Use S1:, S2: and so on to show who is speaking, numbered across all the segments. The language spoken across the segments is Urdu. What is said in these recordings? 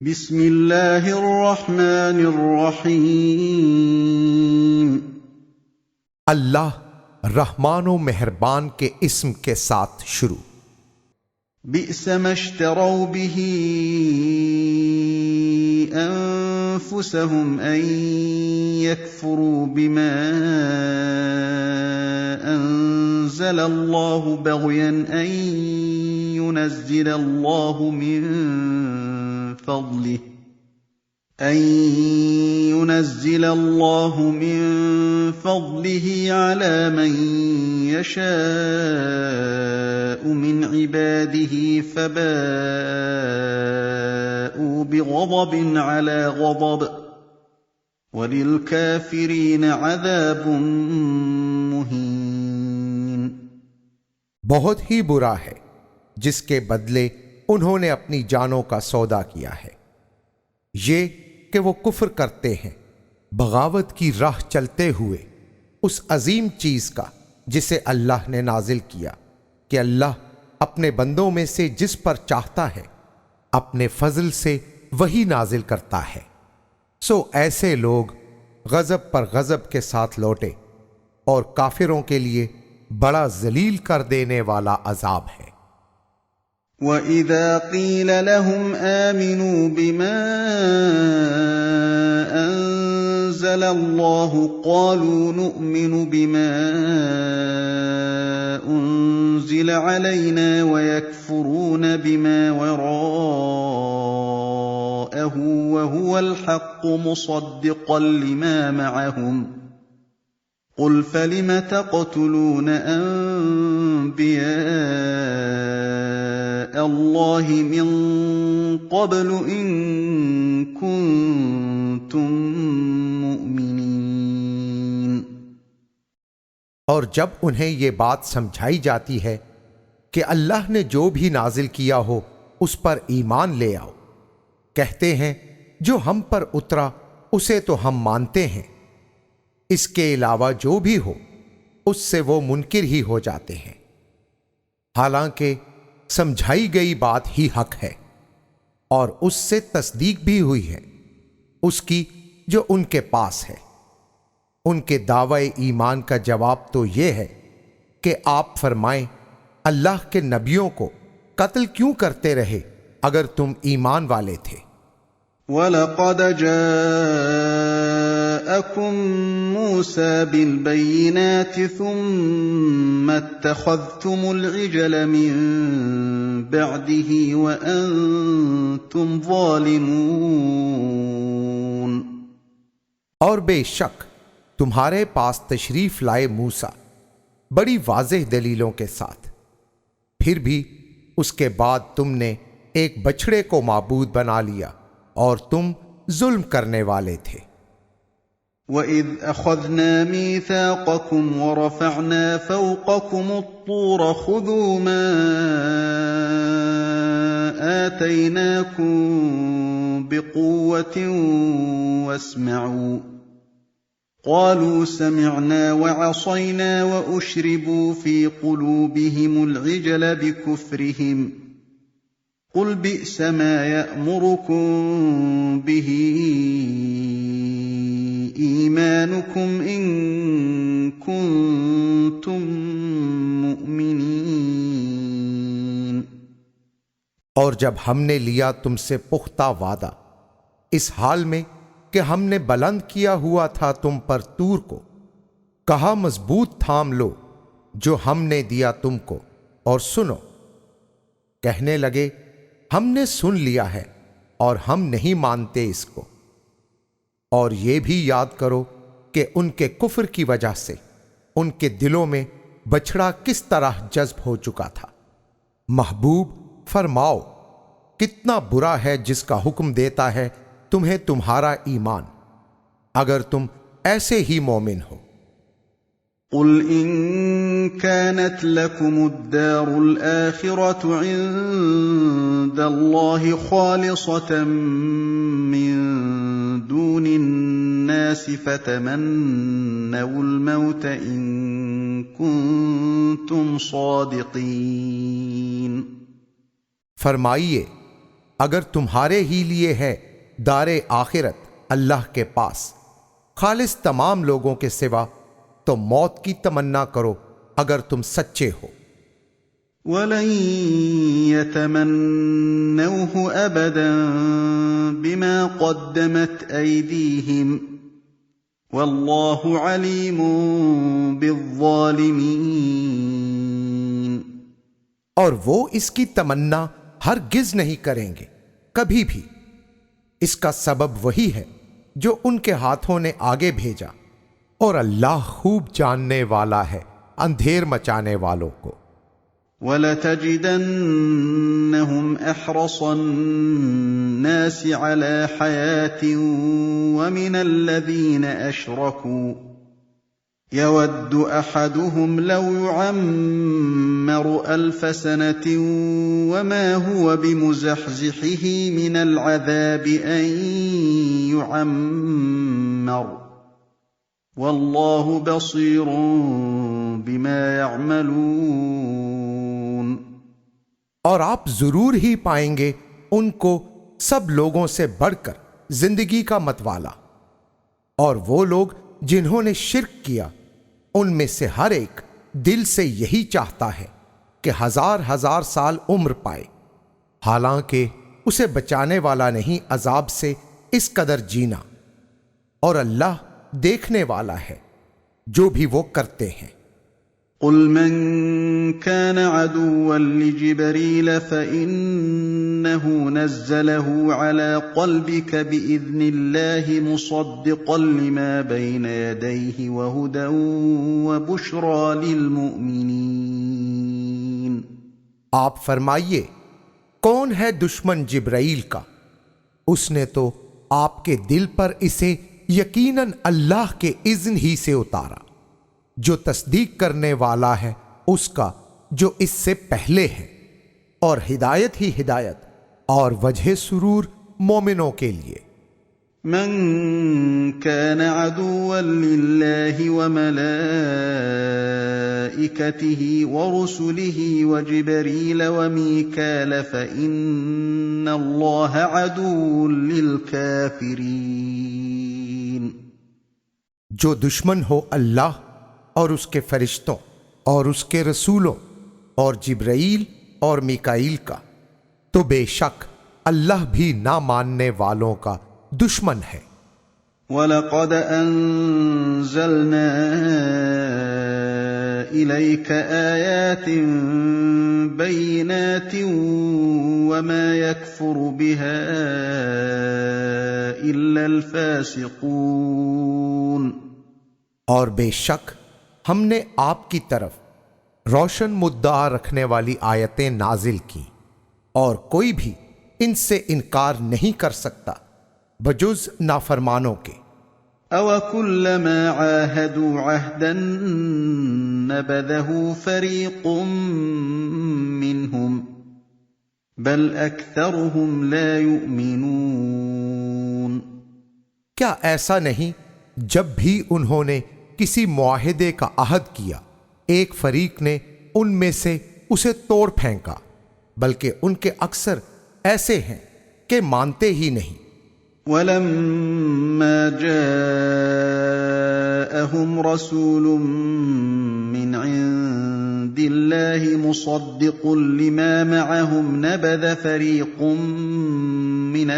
S1: بسم اللہ الرحمن الرحیم۔
S2: اللہ رحمان و مہربان کے اسم کے ساتھ شروع۔
S1: بئس ما اشتروا به انفسهم ان يكفروا بما انزل الله بغيا ان ينزل الله من فضله على من يشاء من عباده فباءوا بغضب على غضب وللكافرين عذاب مهين۔
S2: بہت ہی برا ہے جس کے بدلے انہوں نے اپنی جانوں کا سودا کیا ہے، یہ کہ وہ کفر کرتے ہیں بغاوت کی راہ چلتے ہوئے اس عظیم چیز کا جسے اللہ نے نازل کیا کہ اللہ اپنے بندوں میں سے جس پر چاہتا ہے اپنے فضل سے وہی نازل کرتا ہے، سو ایسے لوگ غضب پر غضب کے ساتھ لوٹے اور کافروں کے لیے بڑا ذلیل کر دینے والا عذاب ہے۔
S1: وَإِذَا قِيلَ لَهُمْ آمِنُوا بِمَا أَنزَلَ اللَّهُ قَالُوا نُؤْمِنُ بِمَا أُنزِلَ عَلَيْنَا وَيَكْفُرُونَ بِمَا وَرَاءَهُ وَهُوَ الْحَقُّ مُصَدِّقًا لِمَا مَعَهُمْ قُلْ فَلِمَ تَقْتُلُونَ أَنبِيَاءَ اللَّهِ مِن قَبْلُ إِن كُنتُم مُّؤْمِنِينَ۔
S2: اور جب انہیں یہ بات سمجھائی جاتی ہے کہ اللہ نے جو بھی نازل کیا ہو اس پر ایمان لے آؤ، کہتے ہیں جو ہم پر اترا اسے تو ہم مانتے ہیں، اس کے علاوہ جو بھی ہو اس سے وہ منکر ہی ہو جاتے ہیں، حالانکہ سمجھائی گئی بات ہی حق ہے اور اس سے تصدیق بھی ہوئی ہے اس کی جو ان کے پاس ہے۔ ان کے دعوی ایمان کا جواب تو یہ ہے کہ آپ فرمائیں اللہ کے نبیوں کو قتل کیوں کرتے رہے اگر تم ایمان والے تھے۔
S1: وَلَقَدْ جَاءَكُم مُّوسَىٰ بِالْبَيِّنَاتِ ثُمَّ اتَّخَذْتُمُ الْعِجْلَ مِن بَعْدِهِ وَأَنتُمْ ظَالِمُونَ۔
S2: اور بے شک تمہارے پاس تشریف لائے موسیٰ بڑی واضح دلیلوں کے ساتھ، پھر بھی اس کے بعد تم نے ایک بچھڑے کو معبود بنا لیا اور تم ظلم کرنے والے تھے۔
S1: وَإِذْ أَخَذْنَا مِيثَاقَكُمْ وَرَفَعْنَا فَوْقَكُمُ الطُّورَ خُذُوا مَا آتَيْنَاكُمْ بِقُوَّةٍ وَاسْمَعُوا قَالُوا سَمِعْنَا وَعَصَيْنَا وَأُشْرِبُوا فِي قُلُوبِهِمُ الْعِجْلَ بِكُفْرِهِمْ قُلْ بِئْسَ مَا يَأْمُرُكُمْ بِهِ إِيمَانُكُمْ إِن كُنتُم مُّؤْمِنِينَ۔
S2: اور جب ہم نے لیا تم سے پختہ وعدہ اس حال میں کہ ہم نے بلند کیا ہوا تھا تم پر طور کو، کہا مضبوط تھام لو جو ہم نے دیا تم کو اور سنو، کہنے لگے ہم نے سن لیا ہے اور ہم نہیں مانتے اس کو۔ اور یہ بھی یاد کرو کہ ان کے کفر کی وجہ سے ان کے دلوں میں بچھڑا کس طرح جذب ہو چکا تھا۔ محبوب فرماؤ کتنا برا ہے جس کا حکم دیتا ہے تمہیں تمہارا ایمان اگر تم ایسے ہی مومن ہو۔
S1: قُلْ إِن كَانَتْ لَكُمُ الدَّارُ الْآخِرَةُ عِندَ اللَّهِ خَالِصَةً مِّن دُونِ النَّاسِ فَتَمَنَّوُا الْمَوْتَ إِن كُنتُمْ صَادِقِينَ۔
S2: فرمائیے اگر تمہارے ہی لیے ہے دار آخرت اللہ کے پاس خالص تمام لوگوں کے سوا، تو موت کی تمنا کرو اگر تم سچے ہو۔
S1: وَلَن يَتَمَنَّوْهُ أَبَدًا بِمَا قَدَّمَتْ أَيْدِيهِمْ وَاللَّهُ عَلِيمٌ بِالظَّالِمِينَ۔
S2: اور وہ اس کی تمنا ہرگز نہیں کریں گے کبھی بھی، اس کا سبب وہی ہے جو ان کے ہاتھوں نے آگے بھیجا، اور اللہ خوب جاننے والا ہے اندھیر مچانے والوں کو۔
S1: وَلَتَجِدَنَّهُمْ أَحْرَصَ النَّاسِ عَلَى حَيَاةٍ وَمِنَ الَّذِينَ أَشْرَكُوا يَوَدُّ أَحَدُهُمْ لَوْ يُعَمَّرُ أَلْفَ سَنَةٍ وَمَا هُوَ بِمُزَحْزِحِهِ مِنَ الْعَذَابِ أَن يُعَمَّرَ وَاللَّهُ بَصِيرٌ بِمَا يَعْمَلُونَ۔
S2: اور آپ ضرور ہی پائیں گے ان کو سب لوگوں سے بڑھ کر زندگی کا متوالا، اور وہ لوگ جنہوں نے شرک کیا ان میں سے ہر ایک دل سے یہی چاہتا ہے کہ ہزار ہزار سال عمر پائے، حالانکہ اسے بچانے والا نہیں عذاب سے اس قدر جینا، اور اللہ دیکھنے والا ہے جو بھی وہ کرتے ہیں۔
S1: قُلْ مَنْ كَانَ عَدُوًّا لِجِبْرِيلَ فَإِنَّهُ نَزَّلَهُ عَلَى قَلْبِكَ بِإِذْنِ اللَّهِ مُصَدِّقًا لِمَا بَيْنَ يَدَيْهِ وَهُدًى وَبُشْرَى لِلْمُؤْمِنِينَ۔
S2: آپ فرمائیے، کون ہے دشمن جبرائیل کا؟ اس نے تو آپ کے دل پر اسے یقیناً اللہ کے اذن ہی سے اتارا، جو تصدیق کرنے والا ہے اس کا جو اس سے پہلے ہے، اور ہدایت ہی ہدایت اور وجہ سرور مومنوں کے لیے۔
S1: من كان عدوا لله وملائكته ورسله وجبريل وميكال فإن الله عدو للكافرين۔
S2: جو دشمن ہو اللہ اور اس کے فرشتوں اور اس کے رسولوں اور جبرائیل اور میکائیل کا، تو بے شک اللہ بھی نہ ماننے والوں کا دشمن ہے۔
S1: وَلَقَدْ أَنزَلْنَا إِلَيْكَ آيَاتٍ بَيِّنَاتٍ وَمَا يَكْفُرُ بِهَا إِلَّا الْفَاسِقُونَ۔
S2: اور بے شک ہم نے آپ کی طرف روشن مدعا رکھنے والی آیتیں نازل کی، اور کوئی بھی ان سے انکار نہیں کر سکتا بجز نافرمانوں کے۔
S1: أَوَكُلَّمَا عَاهَدُوا عَهْدًا نَبَذَهُ فَرِيقٌ مِّنْهُمْ بَلْ أَكْثَرُهُمْ لَا يُؤْمِنُونَ۔
S2: کیا ایسا نہیں جب بھی انہوں نے کسی معاہدے کا عہد کیا، ایک فریق نے ان میں سے اسے توڑ پھینکا، بلکہ ان کے اکثر ایسے ہیں کہ مانتے ہی نہیں۔
S1: وَلَمَّا جَاءَهُمْ رَسُولٌ مِّنْ عِندِ اللَّهِ مُصَدِّقٌ لِمَا مَعَهُمْ نَبَذَ فَرِيقٌ مِّنَ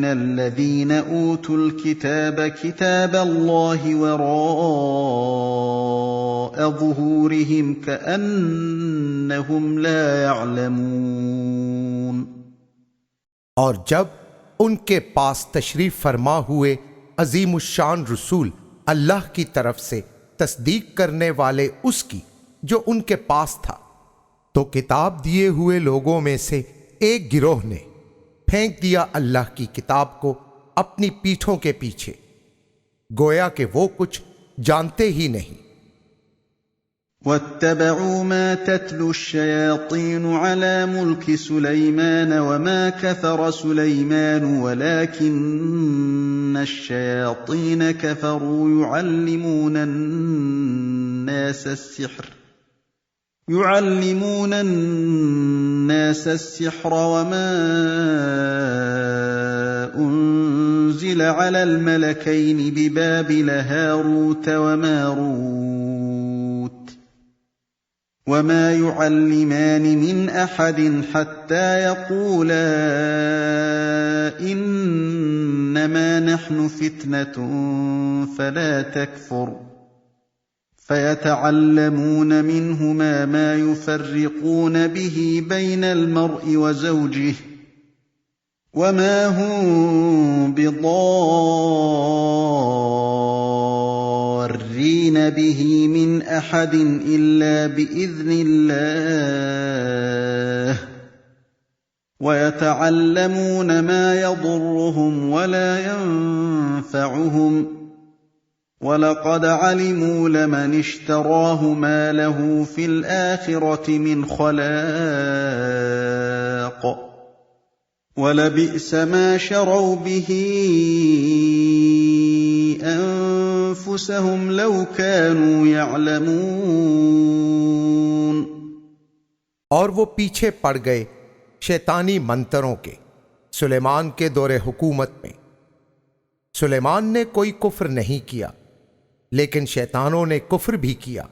S1: الَّذِينَ أُوتُوا الْكِتَابَ كِتَابَ اللَّهِ وَرَاءَ ظُهُورِهِمْ كَأَنَّهُمْ لَا يَعْلَمُونَ۔
S2: اور جب ان کے پاس تشریف فرما ہوئے عظیم الشان رسول اللہ کی طرف سے تصدیق کرنے والے اس کی جو ان کے پاس تھا، تو کتاب دیے ہوئے لوگوں میں سے ایک گروہ نے پھینک دیا اللہ کی کتاب کو اپنی پیٹھوں کے پیچھے، گویا کہ وہ کچھ جانتے ہی نہیں۔
S1: وَاتَّبَعُوا مَا تَتْلُو الشَّيَاطِينُ عَلَى مُلْكِ سُلَيْمَانَ وَمَا كَفَرَ سُلَيْمَانُ وَلَكِنَّ الشَّيَاطِينَ كَفَرُوا يُعَلِّمُونَ النَّاسَ الناس السحر وما أنزل على الملكين ببابل هاروت وماروت وما يعلمان من أحد حتى يقولا إنما نحن فتنة فلا تكفر فيتعلمون منهما ما يفرقون به بين المرء وزوجه وما هم بضارين به من أحد إلا بإذن الله ويتعلمون ما يضرهم ولا ينفعهم وَلَقَدْ عَلِمُوا لَمَنِ اشْتَرَاهُ مَا لَهُ فِي الْآخِرَةِ مِنْ خَلَاقٍ وَلَبِئْسَ مَا شَرَوْا بِهِ أَنفُسَهُمْ لَوْ كَانُوا يَعْلَمُونَ۔
S2: اور وہ پیچھے پڑ گئے شیطانی منتروں کے سلیمان کے دور حکومت میں۔ سلیمان نے کوئی کفر نہیں کیا، لیکن شیطانوں نے کفر بھی کیا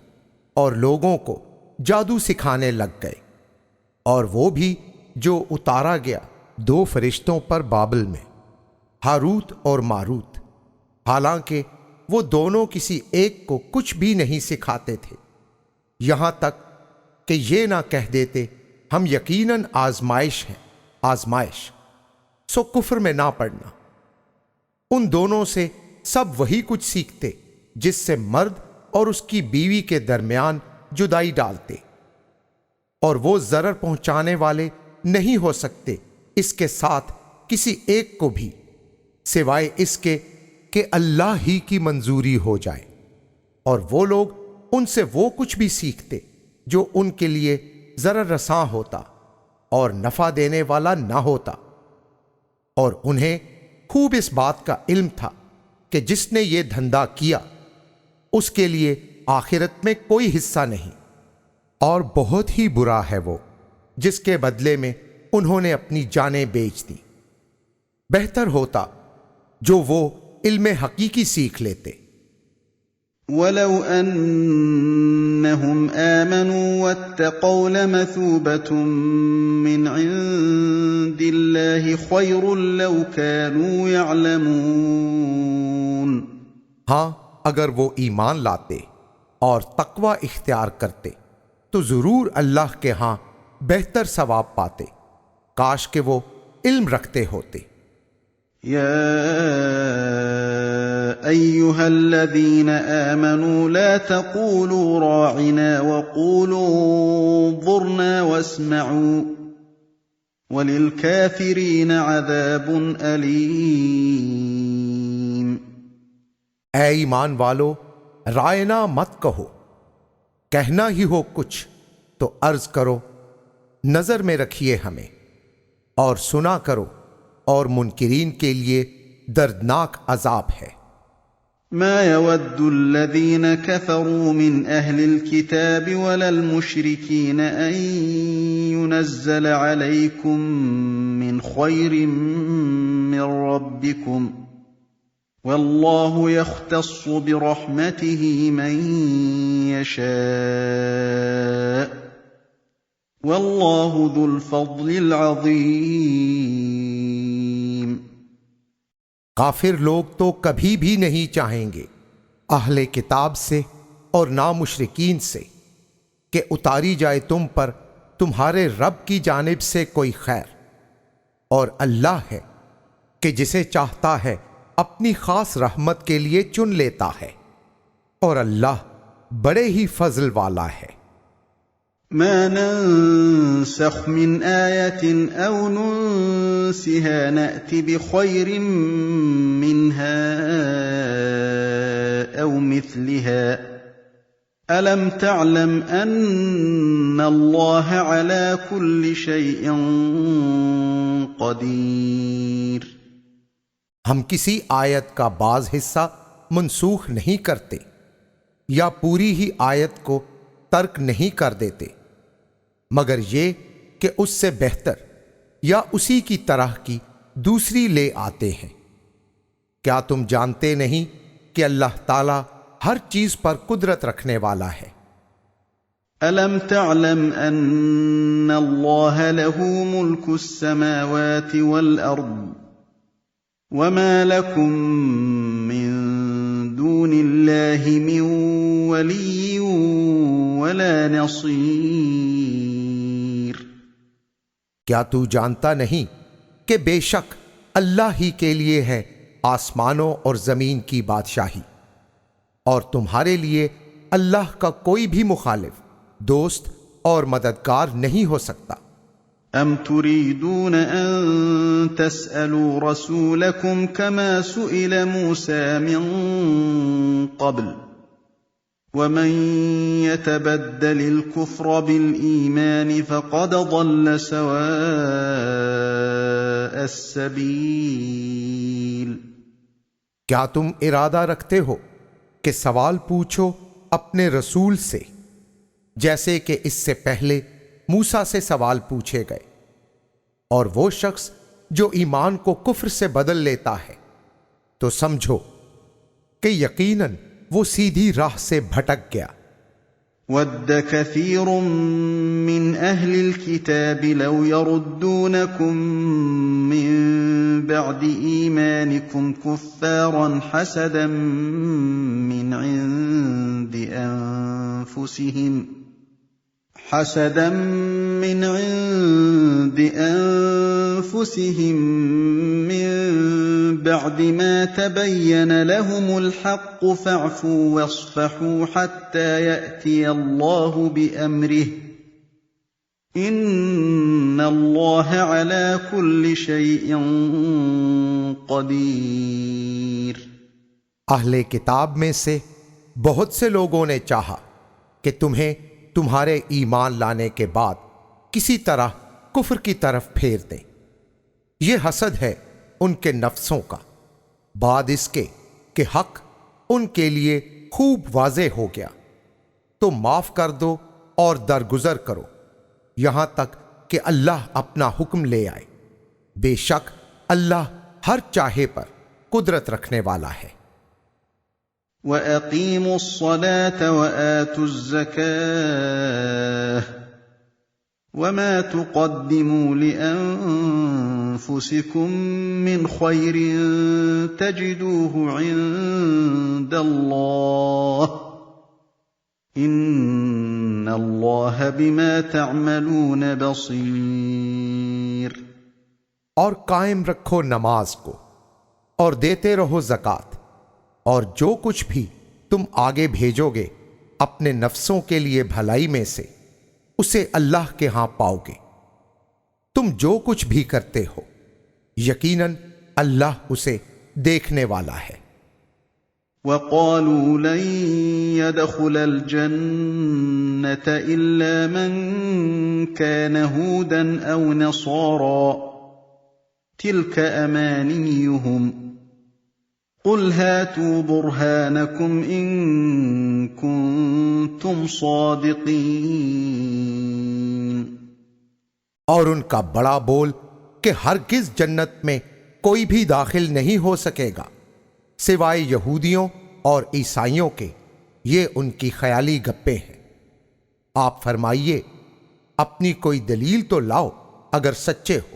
S2: اور لوگوں کو جادو سکھانے لگ گئے، اور وہ بھی جو اتارا گیا 2 فرشتوں پر بابل میں، ہاروت اور ماروت، حالانکہ وہ دونوں کسی ایک کو کچھ بھی نہیں سکھاتے تھے، یہاں تک کہ یہ نہ کہہ دیتے ہم یقیناً آزمائش ہیں، آزمائش، سو کفر میں نہ پڑنا۔ ان دونوں سے سب وہی کچھ سیکھتے جس سے مرد اور اس کی بیوی کے درمیان جدائی ڈالتے، اور وہ ضرر پہنچانے والے نہیں ہو سکتے اس کے ساتھ کسی ایک کو بھی، سوائے اس کے کہ اللہ ہی کی منظوری ہو جائے، اور وہ لوگ ان سے وہ کچھ بھی سیکھتے جو ان کے لیے ضرر رساں ہوتا اور نفع دینے والا نہ ہوتا، اور انہیں خوب اس بات کا علم تھا کہ جس نے یہ دھندا کیا اس کے لیے آخرت میں کوئی حصہ نہیں، اور بہت ہی برا ہے وہ جس کے بدلے میں انہوں نے اپنی جانیں بیچ دی۔ بہتر ہوتا جو وہ علم حقیقی سیکھ لیتے۔
S1: وَلَوْ أَنَّهُمْ آمَنُوا وَاتَّقَوْا لَمَثُوبَةٌ مِّنْ عِندِ اللَّهِ خَيْرٌ لَوْ كَانُوا يَعْلَمُونَ۔
S2: ہاں، اگر وہ ایمان لاتے اور تقوی اختیار کرتے تو ضرور اللہ کے ہاں بہتر ثواب پاتے، کاش کہ وہ علم رکھتے ہوتے۔
S1: یا ایھا الذین آمنوا لا تقولوا راعنا وقولوا انظرنا واسمعوا وللکافرین عذاب علیم۔
S2: اے ایمان والو، رائنا مت کہو، کہنا ہی ہو کچھ تو عرض کرو نظر میں رکھیے ہمیں، اور سنا کرو، اور منکرین کے لیے دردناک عذاب ہے۔
S1: ما يود الذين كفروا من أهل الكتاب ولا المشركين أن ينزل عليكم من خير من ربكم والله يختص برحمته من يشاء والله ذو الفضل العظيم۔
S2: کافر لوگ تو کبھی بھی نہیں چاہیں گے اہل کتاب سے اور نہ مشرکین سے کہ اتاری جائے تم پر تمہارے رب کی جانب سے کوئی خیر، اور اللہ ہے کہ جسے چاہتا ہے اپنی خاص رحمت کے لیے چن لیتا ہے، اور اللہ بڑے ہی فضل والا ہے۔
S1: ما ننسخ من آية أو ننسها نأت بخير منها أو مثلها ألم تعلم أن الله على كل شيء قدير۔
S2: ہم کسی آیت کا بعض حصہ منسوخ نہیں کرتے یا پوری ہی آیت کو ترک نہیں کر دیتے، مگر یہ کہ اس سے بہتر یا اسی کی طرح کی دوسری لے آتے ہیں۔ کیا تم جانتے نہیں کہ اللہ تعالی ہر چیز پر قدرت رکھنے والا ہے؟
S1: أَلَمْ تَعْلَمْ أَنَّ اللَّهَ لَهُ مُلْكُ السَّمَاوَاتِ وَالْأَرْضِ وَمَا لَكُم مِّن دُونِ اللَّهِ مِن وَلِيٍّ وَلَا نَصِيرٍ۔
S2: کیا تو جانتا نہیں کہ بے شک اللہ ہی کے لیے ہے آسمانوں اور زمین کی بادشاہی، اور تمہارے لیے اللہ کا کوئی بھی مخالف، دوست اور مددگار نہیں ہو سکتا۔
S1: أَمْ تُرِيدُونَ أَن تَسْأَلُوا رَسُولَكُمْ كَمَا سُئِلَ مُوسَى مِن قَبْلُ وَمَن يَتَبَدَّلِ الْكُفْرَ بِالْإِيمَانِ فَقَدْ ضَلَّ سَوَاءَ السَّبِيلِ۔
S2: کیا تم ارادہ رکھتے ہو کہ سوال پوچھو اپنے رسول سے جیسے کہ اس سے پہلے موسیٰ سے سوال پوچھے گئے؟ اور وہ شخص جو ایمان کو کفر سے بدل لیتا ہے تو سمجھو کہ یقیناً وہ سیدھی راہ سے بھٹک گیا۔
S1: وَدَّ كَثِيرٌ مِّنْ أَهْلِ الْكِتَابِ لَوْ يَرُدُّونَكُم مِّن بَعْدِ إِيمَانِكُمْ كُفَّارًا حَسَدًا مِّنْ عِندِ أَنفُسِهِم مِّن بَعْدِ مَا تَبَيَّنَ لَهُمُ الْحَقُّ فَاعْفُوا وَاصْفَحُوا حَتَّى يَأْتِيَ اللَّهُ بِأَمْرِهِ إِنَّ اللَّهَ عَلَى كُلِّ شَيْءٍ قَدِيرٌ۔
S2: اہل کتاب میں سے بہت سے لوگوں نے چاہا کہ تمہیں تمہارے ایمان لانے کے بعد کسی طرح کفر کی طرف پھیر دیں۔ یہ حسد ہے ان کے نفسوں کا، بعد اس کے کہ حق ان کے لیے خوب واضح ہو گیا۔ تو معاف کر دو اور درگزر کرو یہاں تک کہ اللہ اپنا حکم لے آئے، بے شک اللہ ہر چاہے پر قدرت رکھنے والا ہے۔
S1: وَأَقِيمُوا الصَّلَاةَ وَآتُوا الزَّكَاةَ وَمَا تُقَدِّمُوا لِأَنفُسِكُم مِّنْ خَيْرٍ تَجِدُوهُ عِندَ اللَّهِ إِنَّ اللَّهَ بِمَا تَعْمَلُونَ بَصِيرٌ۔
S2: اور قائم رکھو نماز کو اور دیتے رہو زکوٰۃ، اور جو کچھ بھی تم آگے بھیجو گے اپنے نفسوں کے لیے بھلائی میں سے اسے اللہ کے ہاں پاؤ گے۔ تم جو کچھ بھی کرتے ہو یقیناً اللہ اسے دیکھنے والا ہے۔
S1: وَقَالُوا لَن يَدْخُلَ الْجَنَّةَ إِلَّا مَن كَانَ هُودًا أَوْ نَصَارَىٰ تِلْكَ أَمَانِيُّهُمْ قُلْ هَاتُوا بُرْهَانَكُمْ إِن كُنتُمْ صَادِقِينَ۔
S2: اور ان کا بڑا بول کہ ہرگز جنت میں کوئی بھی داخل نہیں ہو سکے گا سوائے یہودیوں اور عیسائیوں کے، یہ ان کی خیالی گپیں ہیں۔ آپ فرمائیے اپنی کوئی دلیل تو لاؤ اگر سچے ہو۔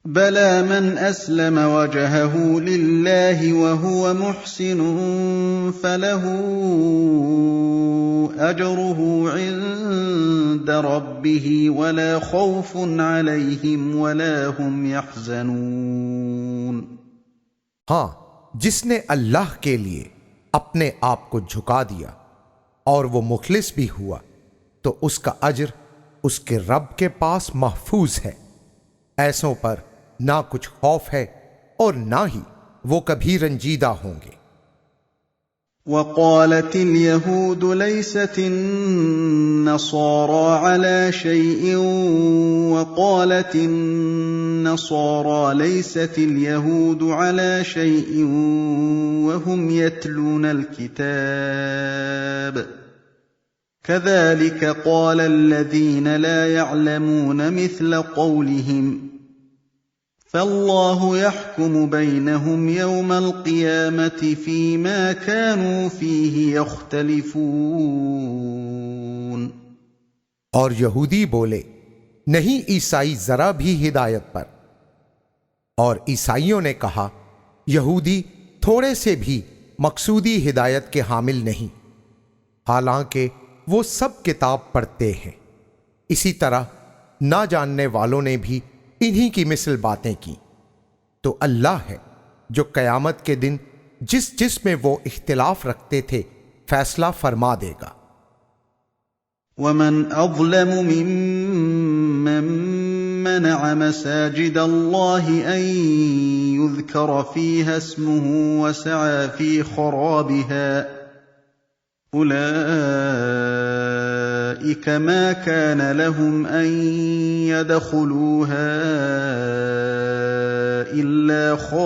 S1: بَلَىٰ مَنْ أَسْلَمَ وَجْهَهُ لِلَّهِ وَهُوَ مُحْسِنٌ فَلَهُ أَجْرُهُ عِندَ رَبِّهِ وَلَا خَوْفٌ عَلَيْهِمْ وَلَا هُمْ يَحْزَنُونَ۔
S2: ہاں، جس نے اللہ کے لیے اپنے آپ کو جھکا دیا اور وہ مخلص بھی ہوا تو اس کا اجر اس کے رب کے پاس محفوظ ہے۔ ایسوں پر نہ کچھ خوف ہے اور نہ ہی وہ کبھی رنجیدہ ہوں گے۔
S1: وقالت اليهود ليست النصارى على شيء وقالت النصارى ليست اليهود على شيء وهم يتلون الكتاب كذلك قال الذين لا يعلمون مثل قولهم فالله يحكم بينهم يوم القيامة فيما كانوا فيه يختلفون۔
S2: اور یہودی بولے نہیں عیسائی ذرا بھی ہدایت پر، اور عیسائیوں نے کہا یہودی تھوڑے سے بھی مقصودی ہدایت کے حامل نہیں، حالانکہ وہ سب کتاب پڑھتے ہیں۔ اسی طرح نہ جاننے والوں نے بھی انہی کی مثل باتیں کی، تو اللہ ہے جو قیامت کے دن جس میں وہ اختلاف رکھتے تھے فیصلہ فرما دے گا۔
S1: وَمَنْ أَظْلَمُ مِمَّن مَّنَعَ مَسَاجِدَ اللَّهِ أَن يُذْكَرَ فِيهَا اسْمُهُ وَسَعَىٰ فِي خَرَابِهَا أُولَٰئِكَ مَا كَانَ لَهُمْ أَن يَدْخُلُوهَا إِلَّا خَائِفِينَ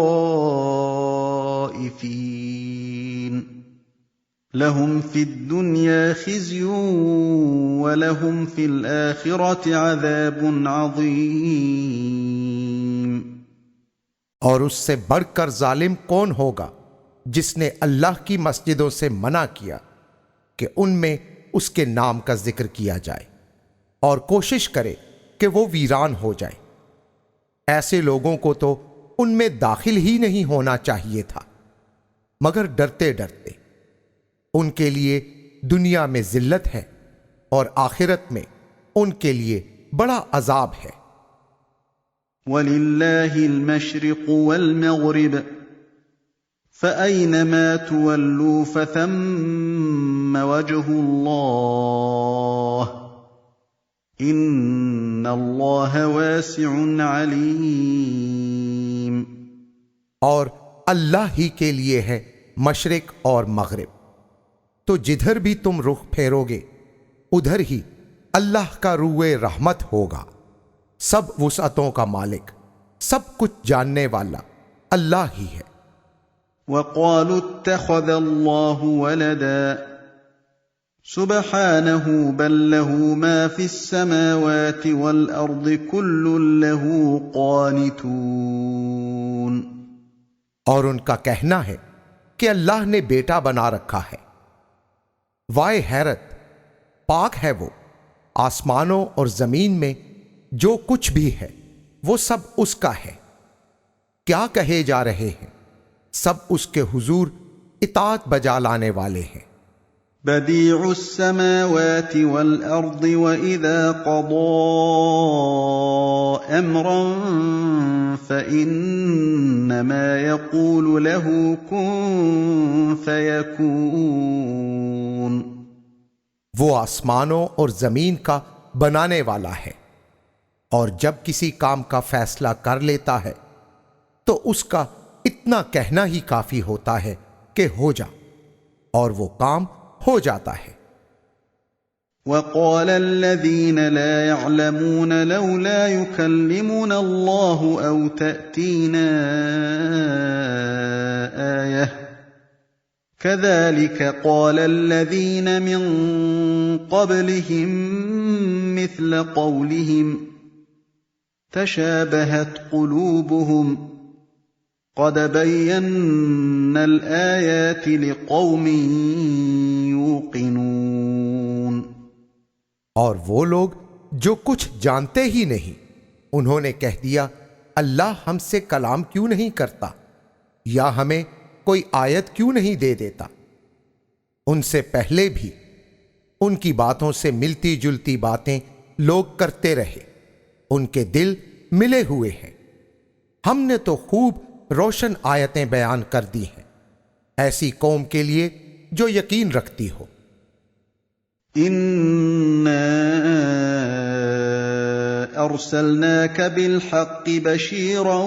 S1: لَهُمْ فِي الدُّنْيَا خِزْيٌ وَلَهُمْ فِي الْآخِرَةِ عَذَابٌ عَظِيمٌ۔
S2: اور اس سے بڑھ کر ظالم کون ہوگا جس نے اللہ کی مسجدوں سے منع کیا کہ ان میں اس کے نام کا ذکر کیا جائے، اور کوشش کرے کہ وہ ویران ہو جائے۔ ایسے لوگوں کو تو ان میں داخل ہی نہیں ہونا چاہیے تھا، مگر ڈرتے ڈرتے۔ ان کے لیے دنیا میں ذلت ہے اور آخرت میں ان کے لیے بڑا عذاب ہے۔
S1: وَلِلَّهِ الْمَشْرِقُ وَالْمَغْرِبُ فَأَيْنَمَا تُوَلُّوا فَثَمَّ وَجْهُ اللَّهِ إِنَّ اللَّهَ وَاسِعٌ عَلِيمٌ۔
S2: اور اللہ ہی کے لیے ہے مشرق اور مغرب، تو جدھر بھی تم رخ پھیرو گے ادھر ہی اللہ کا روئے رحمت ہوگا۔ سب وسعتوں کا مالک، سب کچھ جاننے والا اللہ ہی ہے۔
S1: وَقَالُوا اتَّخَذَ اللَّهُ وَلَدًا سُبْحَانَهُ بَل لَّهُ مَا فِي السَّمَاوَاتِ وَالْأَرْضِ كُلٌّ لَّهُ قَانِتُونَ۔
S2: اور ان کا کہنا ہے کہ اللہ نے بیٹا بنا رکھا ہے۔ وائے حیرت، پاک ہے وہ، آسمانوں اور زمین میں جو کچھ بھی ہے وہ سب اس کا ہے۔ کیا کہے جا رہے ہیں، سب اس کے حضور اطاعت بجا لانے والے ہیں۔
S1: بدیع السماوات والارض واذا قضى امرا فانما يقول له كن فيكون۔
S2: وہ آسمانوں اور زمین کا بنانے والا ہے، اور جب کسی کام کا فیصلہ کر لیتا ہے تو اس کا اتنا کہنا ہی کافی ہوتا ہے کہ ہو جا، اور وہ کام ہو جاتا ہے۔
S1: وقال الذين لا يعلمون لولا يكلمنا الله او تأتينا آية كذلك قال الذين من قبلهم مثل قولهم تشابهت قلوبهم قد بينا الآيات لقوم يوقنون۔
S2: اور وہ لوگ جو کچھ جانتے ہی نہیں انہوں نے کہہ دیا اللہ ہم سے کلام کیوں نہیں کرتا، یا ہمیں کوئی آیت کیوں نہیں دے دیتا۔ ان سے پہلے بھی ان کی باتوں سے ملتی جلتی باتیں لوگ کرتے رہے، ان کے دل ملے ہوئے ہیں۔ ہم نے تو خوب روشن آیتیں بیان کر دی ہیں ایسی قوم کے لیے جو یقین رکھتی ہو۔
S1: إِنَّا أرسلناك بالحق بشيرا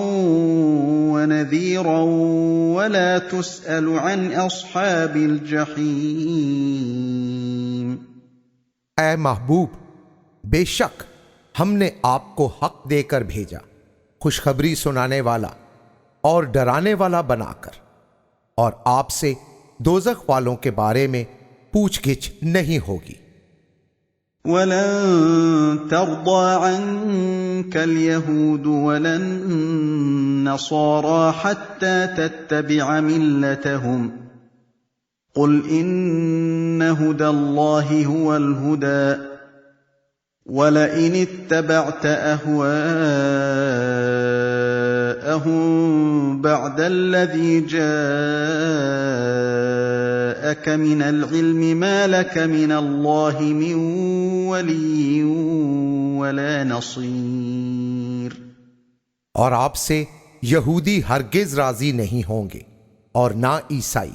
S1: ونذيرا ولا تسأل عن أصحاب الجحيم۔
S2: اے محبوب، بے شک ہم نے آپ کو حق دے کر بھیجا، خوشخبری سنانے والا اور ڈرانے والا بنا کر، اور آپ سے دوزخ والوں کے بارے میں پوچھ گچھ نہیں ہوگی۔
S1: وَلَن تَرْضَىٰ عَنكَ الْيَهُودُ وَلَا النَّصَارَىٰ حَتَّىٰ تَتَّبِعَ مِلَّتَهُمْ ۗ قُلْ إِنَّ هُدَى اللَّهِ هُوَ الْهُدَىٰ ۗ وَلَئِنِ اتَّبَعْتَ أَهْوَاءَهُم بَعْدَ الَّذِي جَاءَكَ مِنَ الْعِلْمِ مَا لَكَ مِنَ اللَّهِ مِن وَلِيٍّ وَلَا نَصِيرٍ۔
S2: اور آپ سے یہودی ہرگز راضی نہیں ہوں گے اور نہ عیسائی،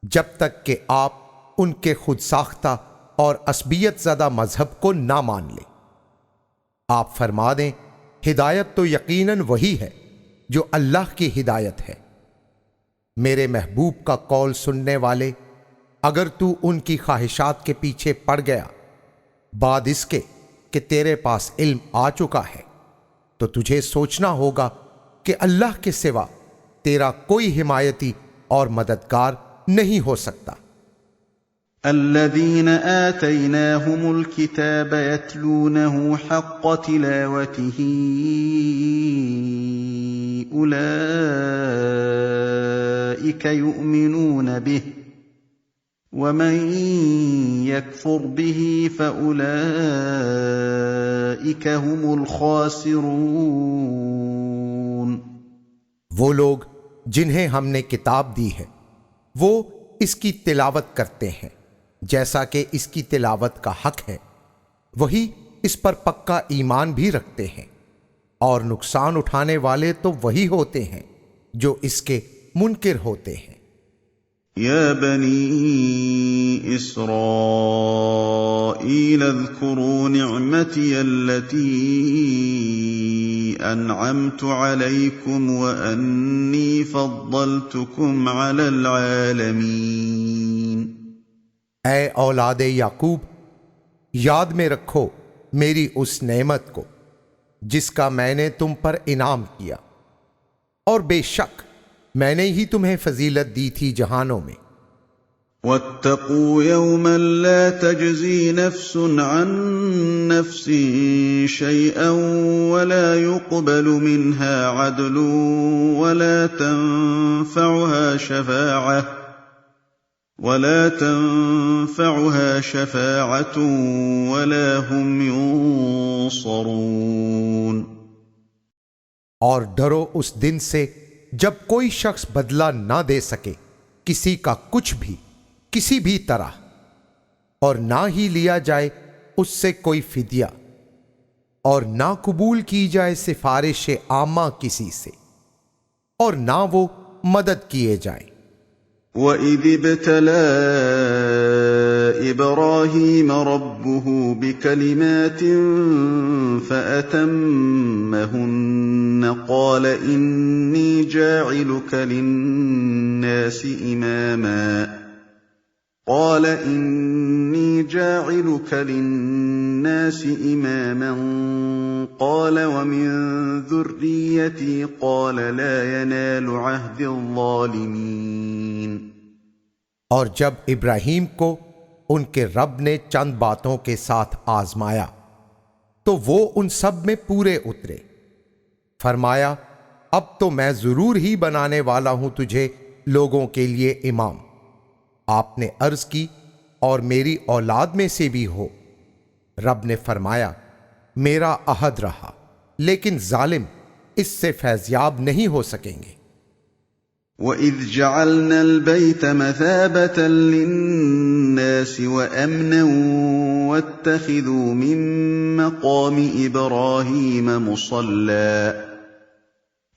S2: جب تک کہ آپ ان کے خود ساختہ اور عصبیت زدہ مذہب کو نہ مان لیں۔ آپ فرما دیں، ہدایت تو یقیناً وہی ہے جو اللہ کی ہدایت ہے۔ میرے محبوب کا قول سننے والے، اگر تو ان کی خواہشات کے پیچھے پڑ گیا بعد اس کے کہ تیرے پاس علم آ چکا ہے، تو تجھے سوچنا ہوگا کہ اللہ کے سوا تیرا کوئی حمایتی اور مددگار نہیں ہو سکتا۔
S1: الذين آتيناهم الكتاب يتلونه حق تلاوته أولئك يؤمنون به ومن يكفر به فأولئك هم الخاسرون۔
S2: وہ لوگ جنہیں ہم نے کتاب دی ہے وہ اس کی تلاوت کرتے ہیں جیسا کہ اس کی تلاوت کا حق ہے، وہی اس پر پکا ایمان بھی رکھتے ہیں، اور نقصان اٹھانے والے تو وہی ہوتے ہیں جو اس کے منکر ہوتے ہیں۔
S1: یا بنی اسرائیل اذکروا نعمتی التي انعمت علیکم وانی فضلتکم علی العالمین۔
S2: اے اولاد یعقوب، یاد میں رکھو میری اس نعمت کو جس کا میں نے تم پر انعام کیا، اور بے شک میں نے ہی تمہیں فضیلت دی تھی جہانوں میں۔
S1: وَاتَّقُوا يَوْمًا لَا تَجْزِي نَفْسٌ عَن نَّفْسٍ شَيْئًا وَلَا يُقْبَلُ مِنْهَا عَدْلٌ وَلَا تَنفَعُهَا شَفَاعَةٌ وَلَا هُمْ يُنصَرُونَ۔
S2: اور ڈرو اس دن سے جب کوئی شخص بدلہ نہ دے سکے کسی کا کچھ بھی کسی بھی طرح، اور نہ ہی لیا جائے اس سے کوئی فدیہ، اور نہ قبول کی جائے سفارش عامہ کسی سے، اور نہ وہ مدد کیے جائیں۔
S1: وَإِذِ ابْتَلَىٰ إِبْرَاهِيمَ رَبُّهُ بِكَلِمَاتٍ فَأَتَمَّهُنَّ قَالَ إِنِّي جَاعِلُكَ لِلنَّاسِ إِمَامًا قَالَ وَمِن ذُرِّيَّتِي قَالَ لَا يَنَالُ عَهْدِ الظَّالِمِينَ۔
S2: اور جب ابراہیم کو ان کے رب نے چند باتوں کے ساتھ آزمایا تو وہ ان سب میں پورے اترے۔ فرمایا، اب تو میں ضرور ہی بنانے والا ہوں تجھے لوگوں کے لیے امام۔ آپ نے عرض کی، اور میری اولاد میں سے بھی ہو۔ رب نے فرمایا، میرا عہد رہا، لیکن ظالم اس سے فیضیاب نہیں ہو سکیں گے۔
S1: وَإِذْ جَعَلْنَا الْبَيْتَ مَثَابَةً لِلنَّاسِ وَأَمْنًا وَاتَّخِذُوا مِن مَّقَامِ إِبْرَاهِيمَ مُصَلًّى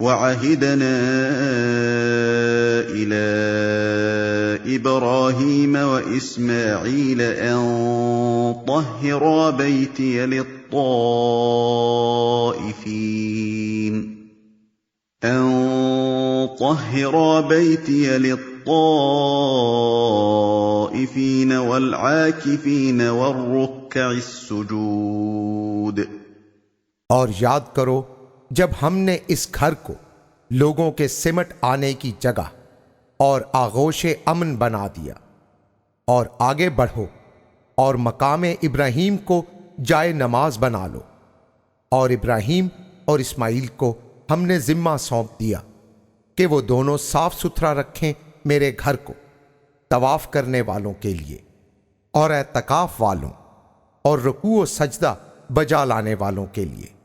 S1: وَعَهِدْنَا إِلَىٰ إبراهيم وإسماعيل أن طهرا بيتي للطائفين والعاكفين والركع السجود۔
S2: اور یاد کرو جب ہم نے اس گھر کو لوگوں کے سمٹ آنے کی جگہ اور آغوش امن بنا دیا، اور آگے بڑھو اور مقام ابراہیم کو جائے نماز بنا لو، اور ابراہیم اور اسماعیل کو ہم نے ذمہ سونپ دیا کہ وہ دونوں صاف ستھرا رکھیں میرے گھر کو طواف کرنے والوں کے لیے اور اعتکاف والوں اور رکوع و سجدہ بجا لانے والوں کے لیے۔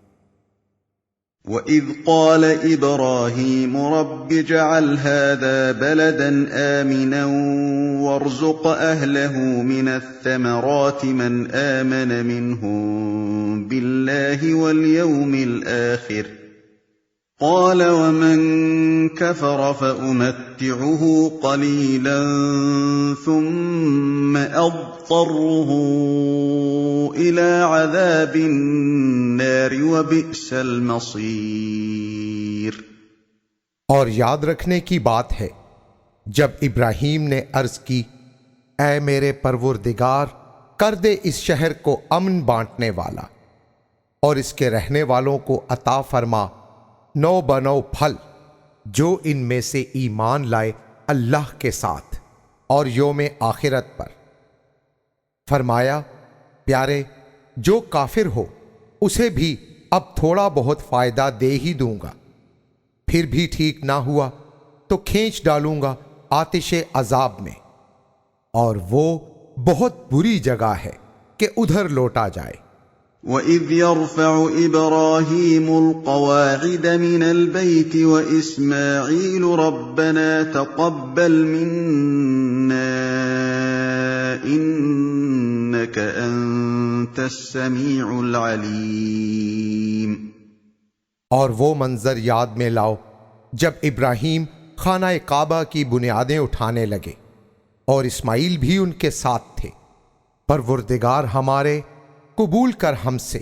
S1: وَإِذْ قَالَ إِبْرَاهِيمُ رَبِّ اجْعَلْ هَٰذَا بَلَدًا آمِنًا وَارْزُقْ أَهْلَهُ مِنَ الثَّمَرَاتِ مَنْ آمَنَ مِنْهُم بِاللَّهِ وَالْيَوْمِ الْآخِرِ قَالَ وَمَن كَفَرَ فَأُمَتِّعُهُ قَلِيلًا ثُمَّ أَضْطَرُّهُ إِلَىٰ عَذَابِ النَّارِ وَبِئْسَ الْمَصِيرُ۔
S2: اور یاد رکھنے کی بات ہے جب ابراہیم نے عرض کی، اے میرے پروردگار، کر دے اس شہر کو امن بانٹنے والا اور اس کے رہنے والوں کو عطا فرما نو بنو پھل جو ان میں سے ایمان لائے اللہ کے ساتھ اور یوم آخرت پر۔ فرمایا، پیارے، جو کافر ہو اسے بھی اب تھوڑا بہت فائدہ دے ہی دوں گا، پھر بھی ٹھیک نہ ہوا تو کھینچ ڈالوں گا آتش عذاب میں، اور وہ بہت بری جگہ ہے کہ ادھر لوٹا جائے۔
S1: وَإِذْ يَرْفَعُ إِبْرَاهِيمُ الْقَوَاعِدَ مِنَ الْبَيْتِ وَإِسْمَاعِيلُ رَبَّنَا تَقَبَّلْ مِنَّا إِنَّكَ أَنتَ السَّمِيعُ الْعَلِيمُ۔
S2: اور وہ منظر یاد میں لاؤ جب ابراہیم خانہ کعبہ کی بنیادیں اٹھانے لگے اور اسماعیل بھی ان کے ساتھ تھے۔ پروردگار ہمارے، قبول کر ہم سے،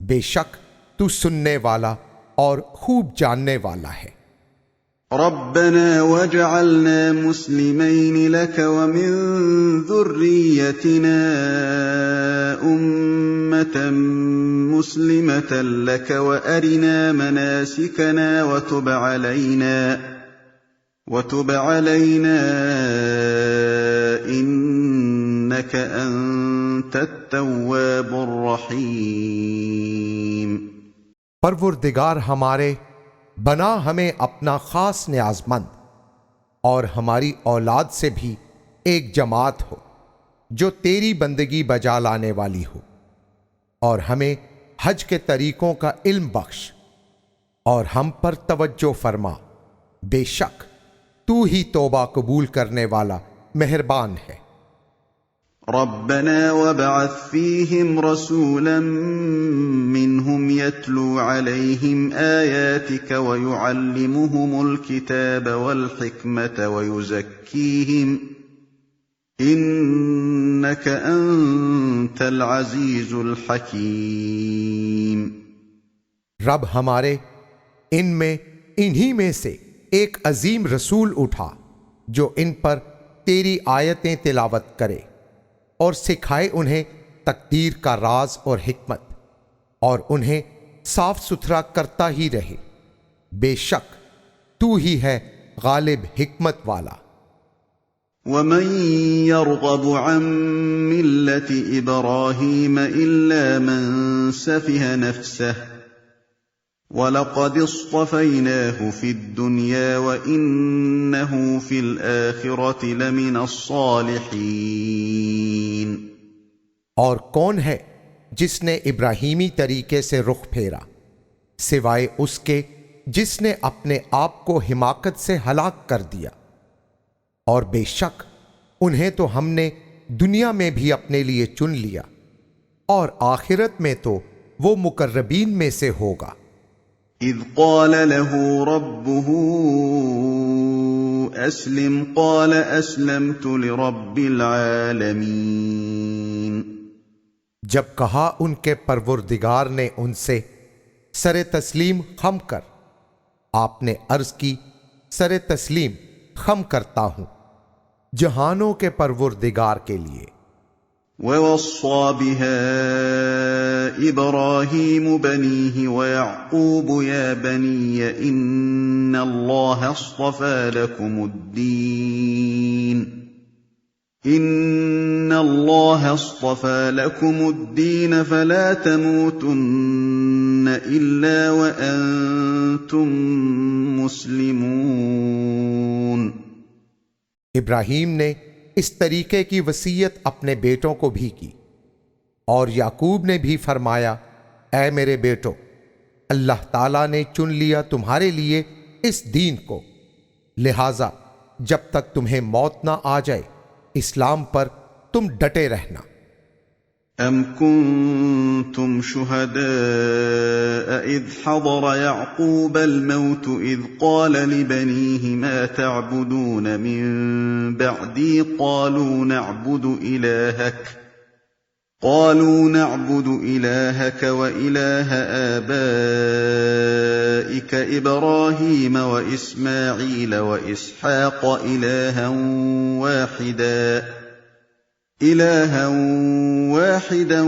S2: بے شک تو سننے والا اور خوب جاننے والا ہے۔
S1: ربنا واجعلنا مسلمين لك ومن ذريتنا أمة مسلمة لك وأرنا مناسكنا وتب علينا إنك أنت التواب الرحيم۔
S2: پروردگار ہمارے، بنا ہمیں اپنا خاص نیاز مند اور ہماری اولاد سے بھی ایک جماعت ہو جو تیری بندگی بجا لانے والی ہو، اور ہمیں حج کے طریقوں کا علم بخش اور ہم پر توجہ فرما، بے شک تو ہی توبہ قبول کرنے والا مہربان ہے۔
S1: ربنا وابعث فيهم رسولا منهم يتلو عليهم آياتك ويعلمهم الكتاب والحكمة ويزكيهم إنك أنت العزيز الحكيم۔
S2: رب ہمارے، انہی میں سے ایک عظیم رسول اٹھا جو ان پر تیری آیتیں تلاوت کرے اور سکھائے انہیں تقدیر کا راز اور حکمت، اور انہیں صاف ستھرا کرتا ہی رہے، بے شک تو ہی ہے غالب حکمت والا۔
S1: وَمَن يَرْغَبُ عَن مِّلَّةِ إِبْرَاهِيمَ إِلَّا مَن سَفِهَ نَفْسَهُ وَلَقَدِ اصْطَفَيْنَاهُ فِي الدُّنْيَا وَإِنَّهُ فِي الْآخِرَةِ لَمِنَ الصَّالِحِينَ۔
S2: اور کون ہے جس نے ابراہیمی طریقے سے رخ پھیرا سوائے اس کے جس نے اپنے آپ کو حماقت سے ہلاک کر دیا، اور بے شک انہیں تو ہم نے دنیا میں بھی اپنے لیے چن لیا، اور آخرت میں تو وہ مقربین میں سے ہوگا۔
S1: اذ قال له ربه أسلم قال أسلمت لرب العالمين۔
S2: جب کہا ان کے پروردگار نے ان سے سر تسلیم خم کر، آپ نے عرض کی سر تسلیم خم کرتا ہوں جہانوں کے پروردگار کے لیے۔
S1: وَوَصَّى بِهَا إِبْرَاهِيمُ بَنِيهِ وَيَعْقُوبُ يَا بَنِيَّ إِنَّ اللَّهَ اصْطَفَى لَكُمُ الدِّينَ فَلَا تَمُوتُنَّ إِلَّا وَأَنْتُمْ مُسْلِمُونَ۔
S2: ابراہیم نے اس طریقے کی وصیت اپنے بیٹوں کو بھی کی، اور یعقوب نے بھی فرمایا، اے میرے بیٹو، اللہ تعالیٰ نے چن لیا تمہارے لیے اس دین کو، لہذا جب تک تمہیں موت نہ آ جائے اسلام پر تم ڈٹے رہنا۔
S1: أَمْ كُنْتُمْ شُهَدَاءَ إِذْ حَضَرَ يَعْقُوبَ الْمَوْتُ إِذْ قَالَ لِبَنِيهِ مَا تَعْبُدُونَ مِنْ بَعْدِي قَالُوا نَعْبُدُ إِلَٰهَكَ وَإِلَٰهَ آبَائِكَ إِبْرَاهِيمَ وَإِسْمَاعِيلَ وَإِسْحَاقَ إِلَٰهًا وَاحِدًا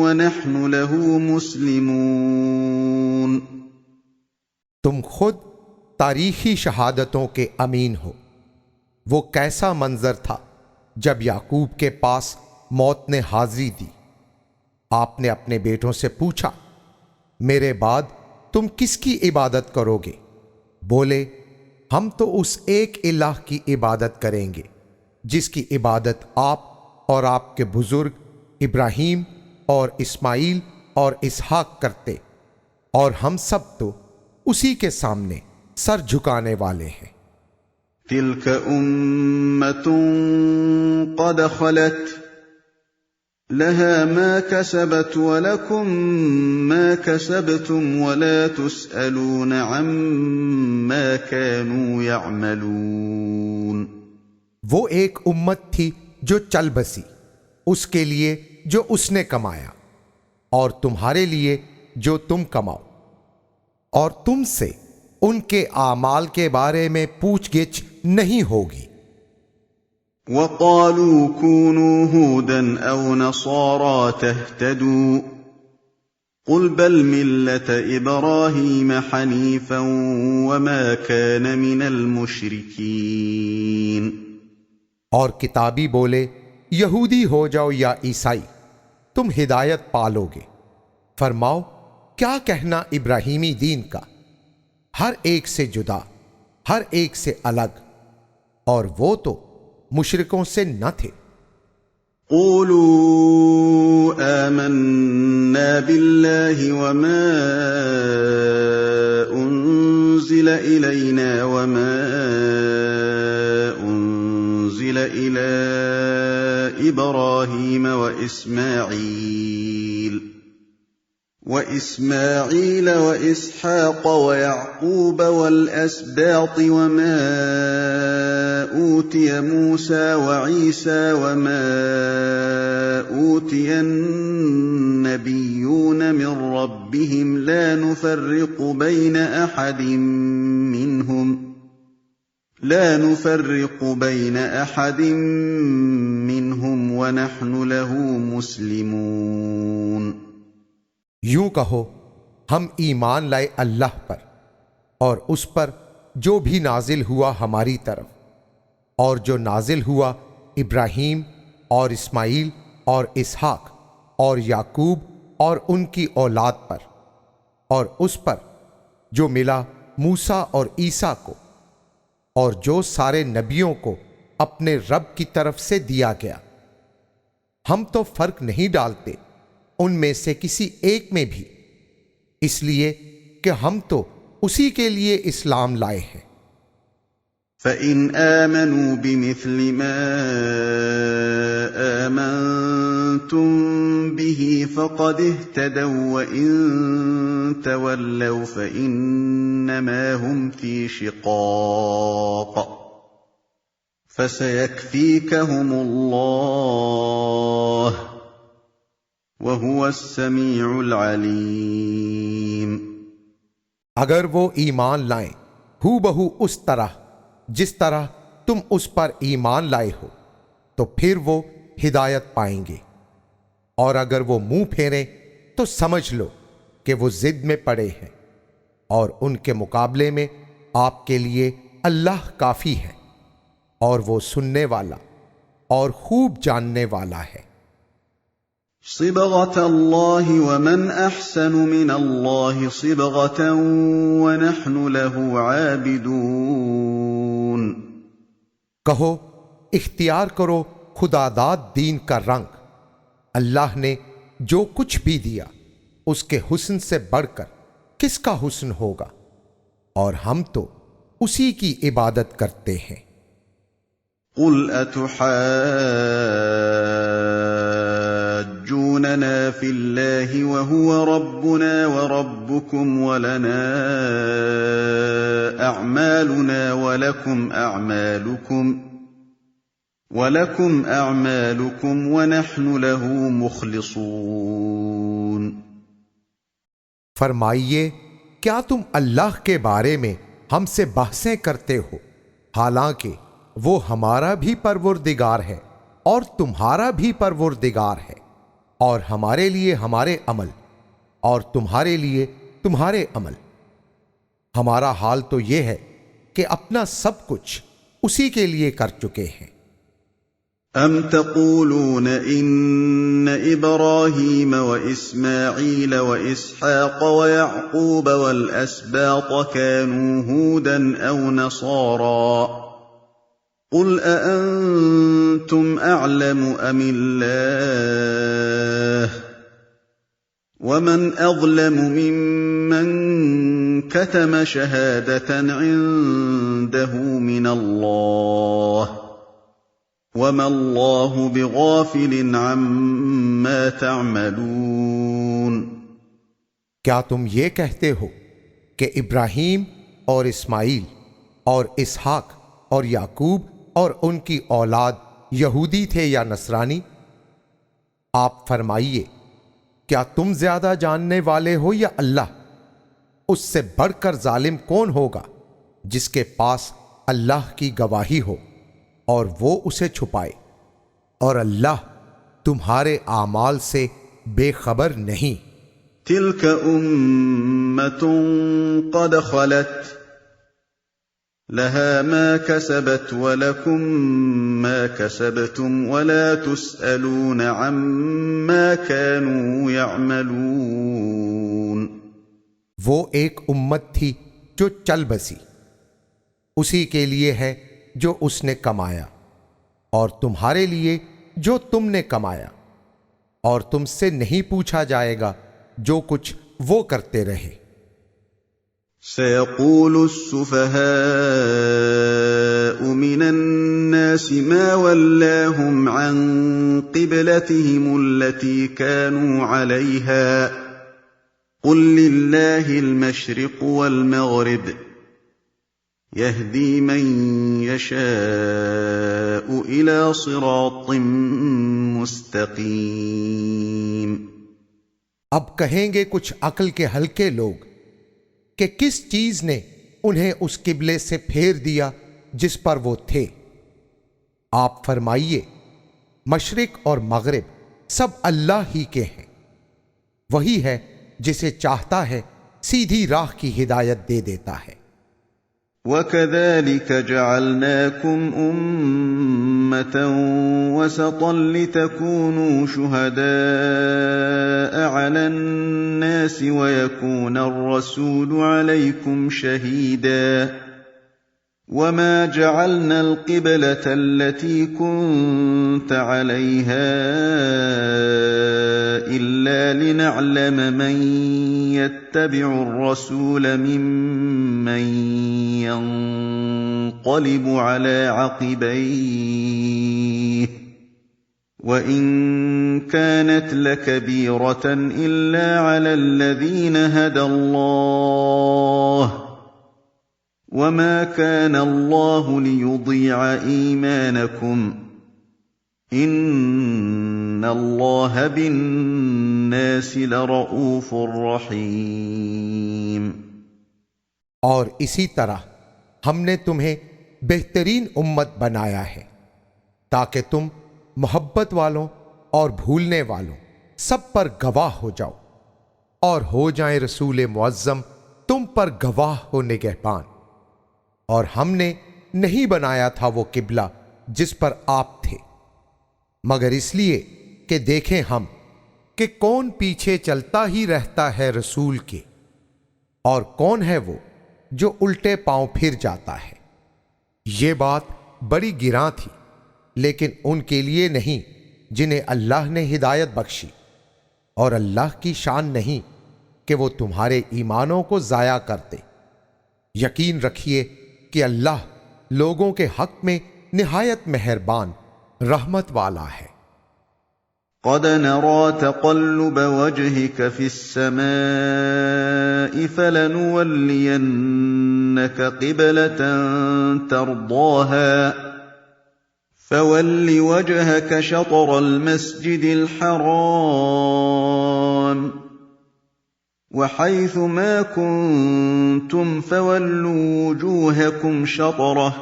S1: وَنَحْنُ لَهُ مُسْلِمُونَ۔
S2: تم خود تاریخی شہادتوں کے امین ہو۔ وہ کیسا منظر تھا جب یعقوب کے پاس موت نے حاضری دی، آپ نے اپنے بیٹوں سے پوچھا، میرے بعد تم کس کی عبادت کرو گے؟ بولے، ہم تو اس ایک الہ کی عبادت کریں گے جس کی عبادت آپ اور آپ کے بزرگ ابراہیم اور اسماعیل اور اسحاق کرتے، اور ہم سب تو اسی کے سامنے سر جھکانے والے ہیں۔
S1: تِلْكَ أُمَّةٌ قَدْ خَلَتْ لَهَا مَا كَسَبَتْ وَلَكُمْ مَا كَسَبْتُمْ وَلَا تُسْأَلُونَ عَمَّا كَانُوا يَعْمَلُونَ۔
S2: وہ ایک امت تھی جو چل بسی، اس کے لیے جو اس نے کمایا، اور تمہارے لیے جو تم کماؤ، اور تم سے ان کے اعمال کے بارے میں پوچھ گچھ نہیں ہوگی۔
S1: وَقَالُوا كُونُوا هُودًا أَوْ نَصَارَىٰ تَهْتَدُوا قُلْ بَلْ مِلَّةَ إِبْرَاهِيمَ حَنِيفًا وَمَا كَانَ مِنَ الْمُشْرِكِينَ۔
S2: اور کتابی بولے، یہودی ہو جاؤ یا عیسائی، تم ہدایت پالو گے۔ فرماؤ، کیا کہنا ابراہیمی دین کا، ہر ایک سے جدا، ہر ایک سے الگ، اور وہ تو مشرکوں سے نہ تھے۔
S1: قولوا آمنا بالله وما أنزل إلينا وما أنزل إلى إبراهيم وإسماعيل وإسحاق ويعقوب والأسباط وما أوتي موسى وعيسى وما أوتي النبيون من ربهم لا نفرق بين أحد منهم ونحن له مسلمون۔
S2: یوں کہو، ہم ایمان لائے اللہ پر اور اس پر جو بھی نازل ہوا ہماری طرف، اور جو نازل ہوا ابراہیم اور اسماعیل اور اسحاق اور یعقوب اور ان کی اولاد پر، اور اس پر جو ملا موسیٰ اور عیسیٰ کو، اور جو سارے نبیوں کو اپنے رب کی طرف سے دیا گیا۔ ہم تو فرق نہیں ڈالتے ان میں سے کسی ایک میں بھی، اس لیے کہ ہم تو اسی کے لیے اسلام لائے ہیں۔
S1: فَإِنْ آمَنُوا بِمِثْلِ مَا آمَنْتُمْ بِهِ فَقَدِ اهْتَدَوْا وَإِنْ تَوَلَّوْا فَإِنَّمَا هُمْ فِي شِقَاقٍ فسيكفيكهم الله وهو السميع العليم۔
S2: اگر وہ ایمان لائیں ہو بہو اس طرح جس طرح تم اس پر ایمان لائے ہو تو پھر وہ ہدایت پائیں گے، اور اگر وہ منہ پھیریں تو سمجھ لو کہ وہ ضد میں پڑے ہیں، اور ان کے مقابلے میں آپ کے لیے اللہ کافی ہے، اور وہ سننے والا اور خوب جاننے والا ہے۔
S1: صبغة الله ومن أحسن من الله صبغة ونحن له عابدون۔
S2: کہو اختیار کرو خدا داد دین کا رنگ، اللہ نے جو کچھ بھی دیا اس کے حسن سے بڑھ کر کس کا حسن ہوگا، اور ہم تو اسی کی عبادت کرتے ہیں۔
S1: قل أتحاجوننا في الله وهو ربنا وربكم ولنا أعمالنا ولكم أعمالكم ونحن له مخلصون۔
S2: فرمائیے کیا تم اللہ کے بارے میں ہم سے بحثیں کرتے ہو، حالانکہ وہ ہمارا بھی پروردگار ہے اور تمہارا بھی پروردگار ہے، اور ہمارے لیے ہمارے عمل اور تمہارے لیے تمہارے عمل۔ ہمارا حال تو یہ ہے کہ اپنا سب کچھ اسی کے لیے کر چکے ہیں۔
S1: أَمْ تَقُولُونَ إِنَّ إِبْرَاهِيمَ وَإِسْمَاعِيلَ وَإِسْحَاقَ وَيَعْقُوبَ وَالْأَسْبَاطَ كَانُوا هُودًا أَوْ نَصَارَىٰ قُلْ أَأَنْتُمْ أَعْلَمُ أَمِ اللَّهُ وَمَنْ أَظْلَمُ مِمَّنْ كَتَمَ شَهَادَةً عِندَهُ مِنَ اللَّهِ وَمَا اللَّهُ بِغَافِلٍ عَمَّا تَعْمَلُونَ۔
S2: کیا تم یہ کہتے ہو کہ ابراہیم اور اسماعیل اور اسحاق اور یعقوب اور ان کی اولاد یہودی تھے یا نصرانی؟ آپ فرمائیے کیا تم زیادہ جاننے والے ہو یا اللہ؟ اس سے بڑھ کر ظالم کون ہوگا جس کے پاس اللہ کی گواہی ہو اور وہ اسے چھپائے، اور اللہ تمہارے اعمال سے بے خبر نہیں۔
S1: تلك أمة قد خلت لها ما كسبت ولكم ما كسبتم ولا تسألون عما كانوا يعملون۔
S2: وہ ایک امت تھی جو چل بسی، اسی کے لیے ہے جو اس نے کمایا، اور تمہارے لیے جو تم نے کمایا، اور تم سے نہیں پوچھا جائے گا جو کچھ وہ کرتے رہے۔
S1: سيقول السفهاء من الناس ما ولاهم عن قبلتهم التي كانوا عليها قل لله المشرق والمغرب يهدي من يشاء إلى صراط مستقيم۔
S2: اب کہیں گے کچھ عقل کے ہلکے لوگ کہ کس چیز نے انہیں اس قبلے سے پھیر دیا جس پر وہ تھے۔ آپ فرمائیے مشرق اور مغرب سب اللہ ہی کے ہیں، وہی ہے جسے چاہتا ہے سیدھی راہ کی ہدایت دے دیتا ہے۔
S1: وَكَذَلِكَ جَعَلْنَاكُمْ أُمَّةً وَسَطًا لِتَكُونُوا شُهَدَاءَ عَلَى النَّاسِ وَيَكُونَ الرَّسُولُ عَلَيْكُمْ شَهِيدًا وَمَا جَعَلْنَا الْقِبْلَةَ الَّتِي كُنْتَ عَلَيْهَا إِلَّا لِنَعْلَمَ مَنْ يَتَّبِعُ الرَّسُولَ مِمَّنْ يَنْقَلِبُ عَلَى عَقِبَيْهِ وَإِنْ كَانَتْ لَكَبِيرَةً إِلَّا عَلَى الَّذِينَ هَدَى اللَّهُ وما كان الله ليضيع إيمانكم إن الله بالناس لرؤوف رحيم۔
S2: اور اسی طرح ہم نے تمہیں بہترین امت بنایا ہے تاکہ تم محبت والوں اور بھولنے والوں سب پر گواہ ہو جاؤ، اور ہو جائیں رسول معظم تم پر گواہ ہو نگہبان۔ اور ہم نے نہیں بنایا تھا وہ قبلہ جس پر آپ تھے، مگر اس لیے کہ دیکھیں ہم کہ کون پیچھے چلتا ہی رہتا ہے رسول کے، اور کون ہے وہ جو الٹے پاؤں پھر جاتا ہے۔ یہ بات بڑی گراں تھی، لیکن ان کے لیے نہیں جنہیں اللہ نے ہدایت بخشی، اور اللہ کی شان نہیں کہ وہ تمہارے ایمانوں کو ضائع کرتے۔ یقین رکھیے کہ اللہ لوگوں کے حق میں نہایت مہربان رحمت والا ہے۔
S1: قد نرى تقلب وجهك في السماء فلنولينك قبلة ترضاها فول وجهك شطر المسجد الحرام وحيث ما كنتم فولوا وجوهكم شطره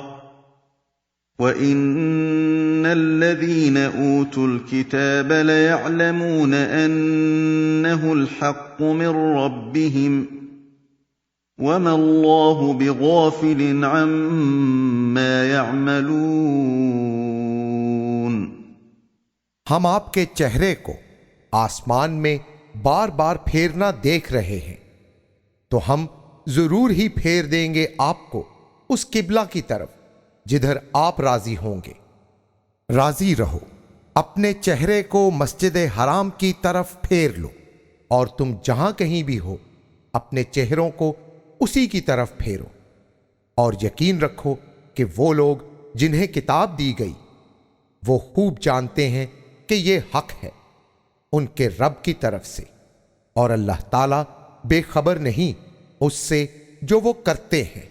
S1: وَإِنَّ الَّذِينَ أُوتُوا الْكِتَابَ لَيَعْلَمُونَ أَنَّهُ الْحَقُّ مِنْ رَبِّهِمْ وَمَا اللَّهُ بِغَافِلٍ عَمَّا يَعْمَلُونَ۔
S2: ہم آپ کے چہرے کو آسمان میں بار بار پھیرنا دیکھ رہے ہیں، تو ہم ضرور ہی پھیر دیں گے آپ کو اس قبلہ کی طرف جدھر آپ راضی ہوں گے۔ راضی رہو، اپنے چہرے کو مسجد حرام کی طرف پھیر لو، اور تم جہاں کہیں بھی ہو اپنے چہروں کو اسی کی طرف پھیرو، اور یقین رکھو کہ وہ لوگ جنہیں کتاب دی گئی وہ خوب جانتے ہیں کہ یہ حق ہے ان کے رب کی طرف سے، اور اللہ تعالیٰ بے خبر نہیں اس سے جو وہ کرتے ہیں۔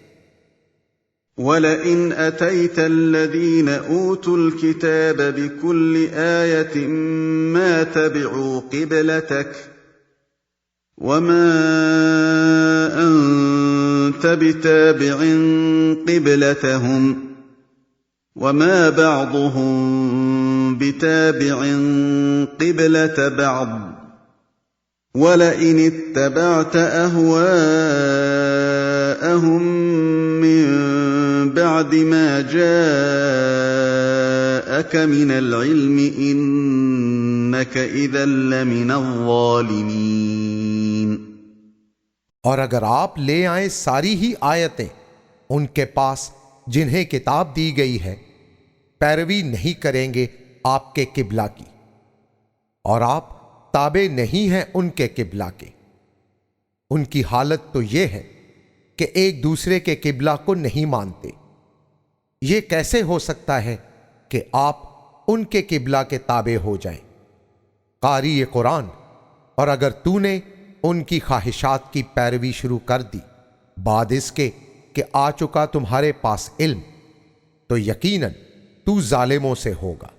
S1: وَلَئِنْ أَتَيْتَ الَّذِينَ أُوتُوا الْكِتَابَ بِكُلِّ آيَةٍ مَا تَبِعُوا قِبْلَتَكَ وَمَا أَنْتَ بِتَابِعٍ قِبْلَتَهُمْ وَمَا بَعْضُهُمْ بِتَابِعٍ قِبْلَةَ بَعْضٍ وَلَئِنِ اتَّبَعْتَ أَهْوَاءَهُمْ مِنْ بعد ما جاءك من العلم إنك إذا لمن الظالمين۔
S2: اور اگر آپ لے آئیں ساری ہی آیتیں ان کے پاس جنہیں کتاب دی گئی ہے، پیروی نہیں کریں گے آپ کے قبلہ کی، اور آپ تابع نہیں ہیں ان کے قبلہ کے۔ ان کی حالت تو یہ ہے کہ ایک دوسرے کے قبلہ کو نہیں مانتے۔ یہ کیسے ہو سکتا ہے کہ آپ ان کے قبلہ کے تابع ہو جائیں؟ قاری قرآن، اور اگر تو نے ان کی خواہشات کی پیروی شروع کر دی بعد اس کے کہ آ چکا تمہارے پاس علم، تو یقیناً تو ظالموں سے ہوگا۔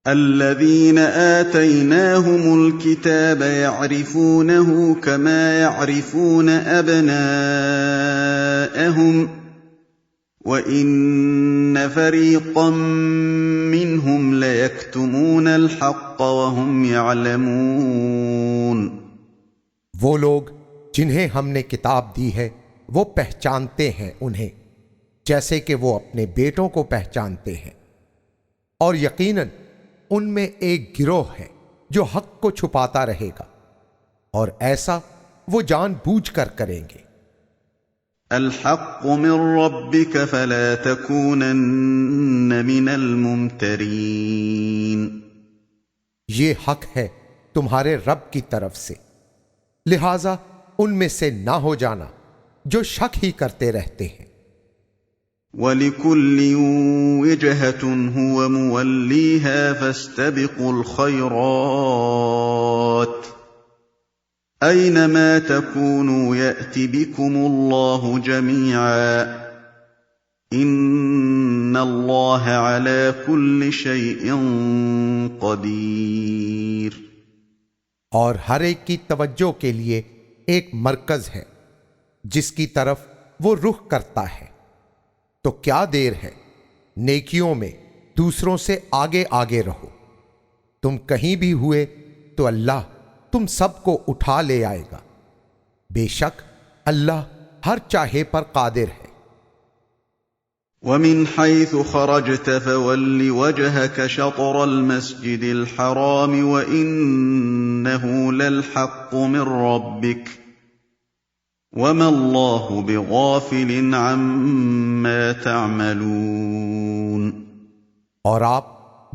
S1: الذين آتيناهم الكتاب يعرفونه كما يعرفون أبناءهم وإن فريقا منهم ليكتمون الحق وهم يعلمون۔
S2: وہ لوگ جنہیں ہم نے کتاب دی ہے وہ پہچانتے ہیں انہیں جیسے کہ وہ اپنے بیٹوں کو پہچانتے ہیں، اور یقیناً ان میں ایک گروہ ہے جو حق کو چھپاتا رہے گا، اور ایسا وہ جان بوجھ کر کریں گے۔
S1: الحق من ربك فلا تكونن من الممترین۔
S2: یہ حق ہے تمہارے رب کی طرف سے، لہذا ان میں سے نہ ہو جانا جو شک ہی کرتے رہتے ہیں۔
S1: وَلِكُلٍّ وِجْهَةٌ هُوَ مُوَلِّيهَا فَاسْتَبِقُوا الْخَيْرَاتِ أينما تكونوا يأت بكم الله جميعا إن الله على كل شيء قدير۔
S2: اور ہر ایک کی توجہ کے لیے ایک مرکز ہے جس کی طرف وہ رخ کرتا ہے، تو کیا دیر ہے، نیکیوں میں دوسروں سے آگے آگے رہو، تم کہیں بھی ہوئے تو اللہ تم سب کو اٹھا لے آئے گا، بے شک اللہ ہر چاہے پر قادر ہے۔
S1: وَمِنْ حَيْثُ خَرَجْتَ فَوَلِّ وَجْهَكَ شَطْرَ الْمَسْجِدِ الْحَرَامِ وَإِنَّهُ لَلْحَقُّ مِنْ رَبِّكَ وَمَا اللَّهُ بِغَافِلٍ عَمَّا تَعْمَلُونَ۔
S2: اور آپ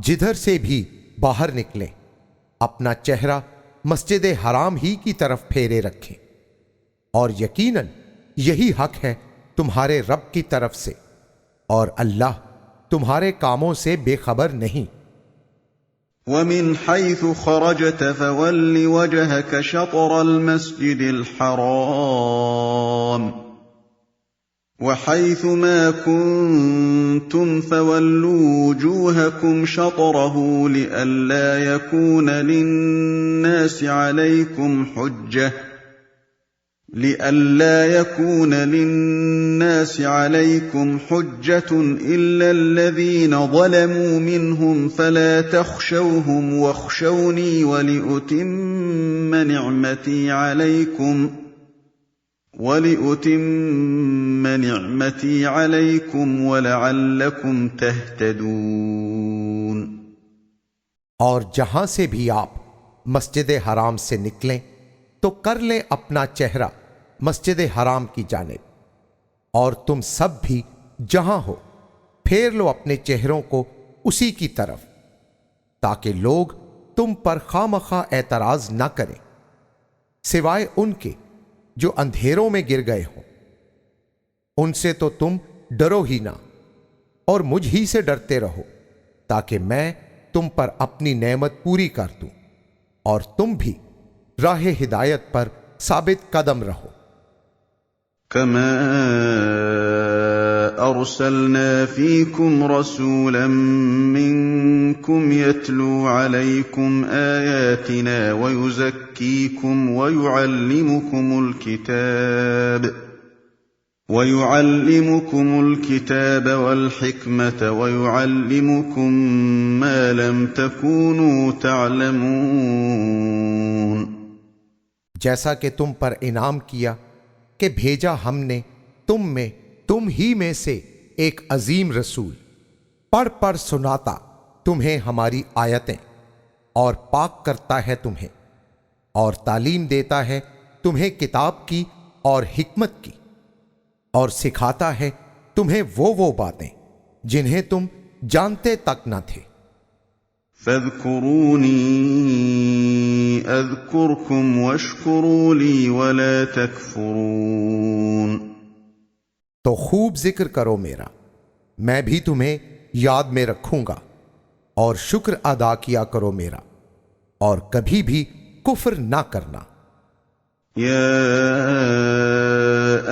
S2: جدھر سے بھی باہر نکلیں، اپنا چہرہ مسجد حرام ہی کی طرف پھیرے رکھیں، اور یقیناً یہی حق ہے تمہارے رب کی طرف سے، اور اللہ تمہارے کاموں سے بے خبر نہیں۔
S1: وَمِنْ حَيْثُ خَرَجْتَ فَوَلِّ وَجْهَكَ شَطْرَ الْمَسْجِدِ الْحَرَامِ وَحَيْثُ مَا كُنْتُمْ فَوَلُّوا وُجُوهَكُمْ شَطْرَهُ لِئَلَّا يَكُونَ لِلنَّاسِ عَلَيْكُمْ حُجَّةٌ إِلَّا الَّذِينَ ظَلَمُوا مِنْهُمْ فَلَا تَخْشَوْهُمْ وَاخْشَوْنِي وَلِأُتِمَّ نِعْمَتِي عَلَيْكُمْ وَلَعَلَّكُمْ تَهْتَدُونَ۔
S2: اور جہاں سے بھی آپ مسجد حرام سے نکلیں تو کر لیں اپنا چہرہ مسجد حرام کی جانب، اور تم سب بھی جہاں ہو پھیر لو اپنے چہروں کو اسی کی طرف، تاکہ لوگ تم پر خواہ اعتراض نہ کریں، سوائے ان کے جو اندھیروں میں گر گئے ہوں، ان سے تو تم ڈرو ہی نہ، اور مجھ ہی سے ڈرتے رہو، تاکہ میں تم پر اپنی نعمت پوری کر دوں اور تم بھی راہ ہدایت پر ثابت قدم رہو۔
S1: كما أرسلنا فيكم رسولا منكم يتلو عليكم آياتنا ويزكيكم ويعلمكم الكتاب والحكمة ويعلمكم ما لم تكونوا تعلمون۔
S2: جیسا کہ تم پر انعام کیا کہ بھیجا ہم نے تم ہی میں سے ایک عظیم رسول، پڑھ پڑھ سناتا تمہیں ہماری آیتیں، اور پاک کرتا ہے تمہیں، اور تعلیم دیتا ہے تمہیں کتاب کی اور حکمت کی، اور سکھاتا ہے تمہیں وہ باتیں جنہیں تم جانتے تک نہ تھے۔
S1: فاذکرونی اذکرکم واشکروا لی ولا تکفرون۔
S2: تو خوب ذکر کرو میرا، میں بھی تمہیں یاد میں رکھوں گا، اور شکر ادا کیا کرو میرا، اور کبھی بھی کفر نہ کرنا۔
S1: یا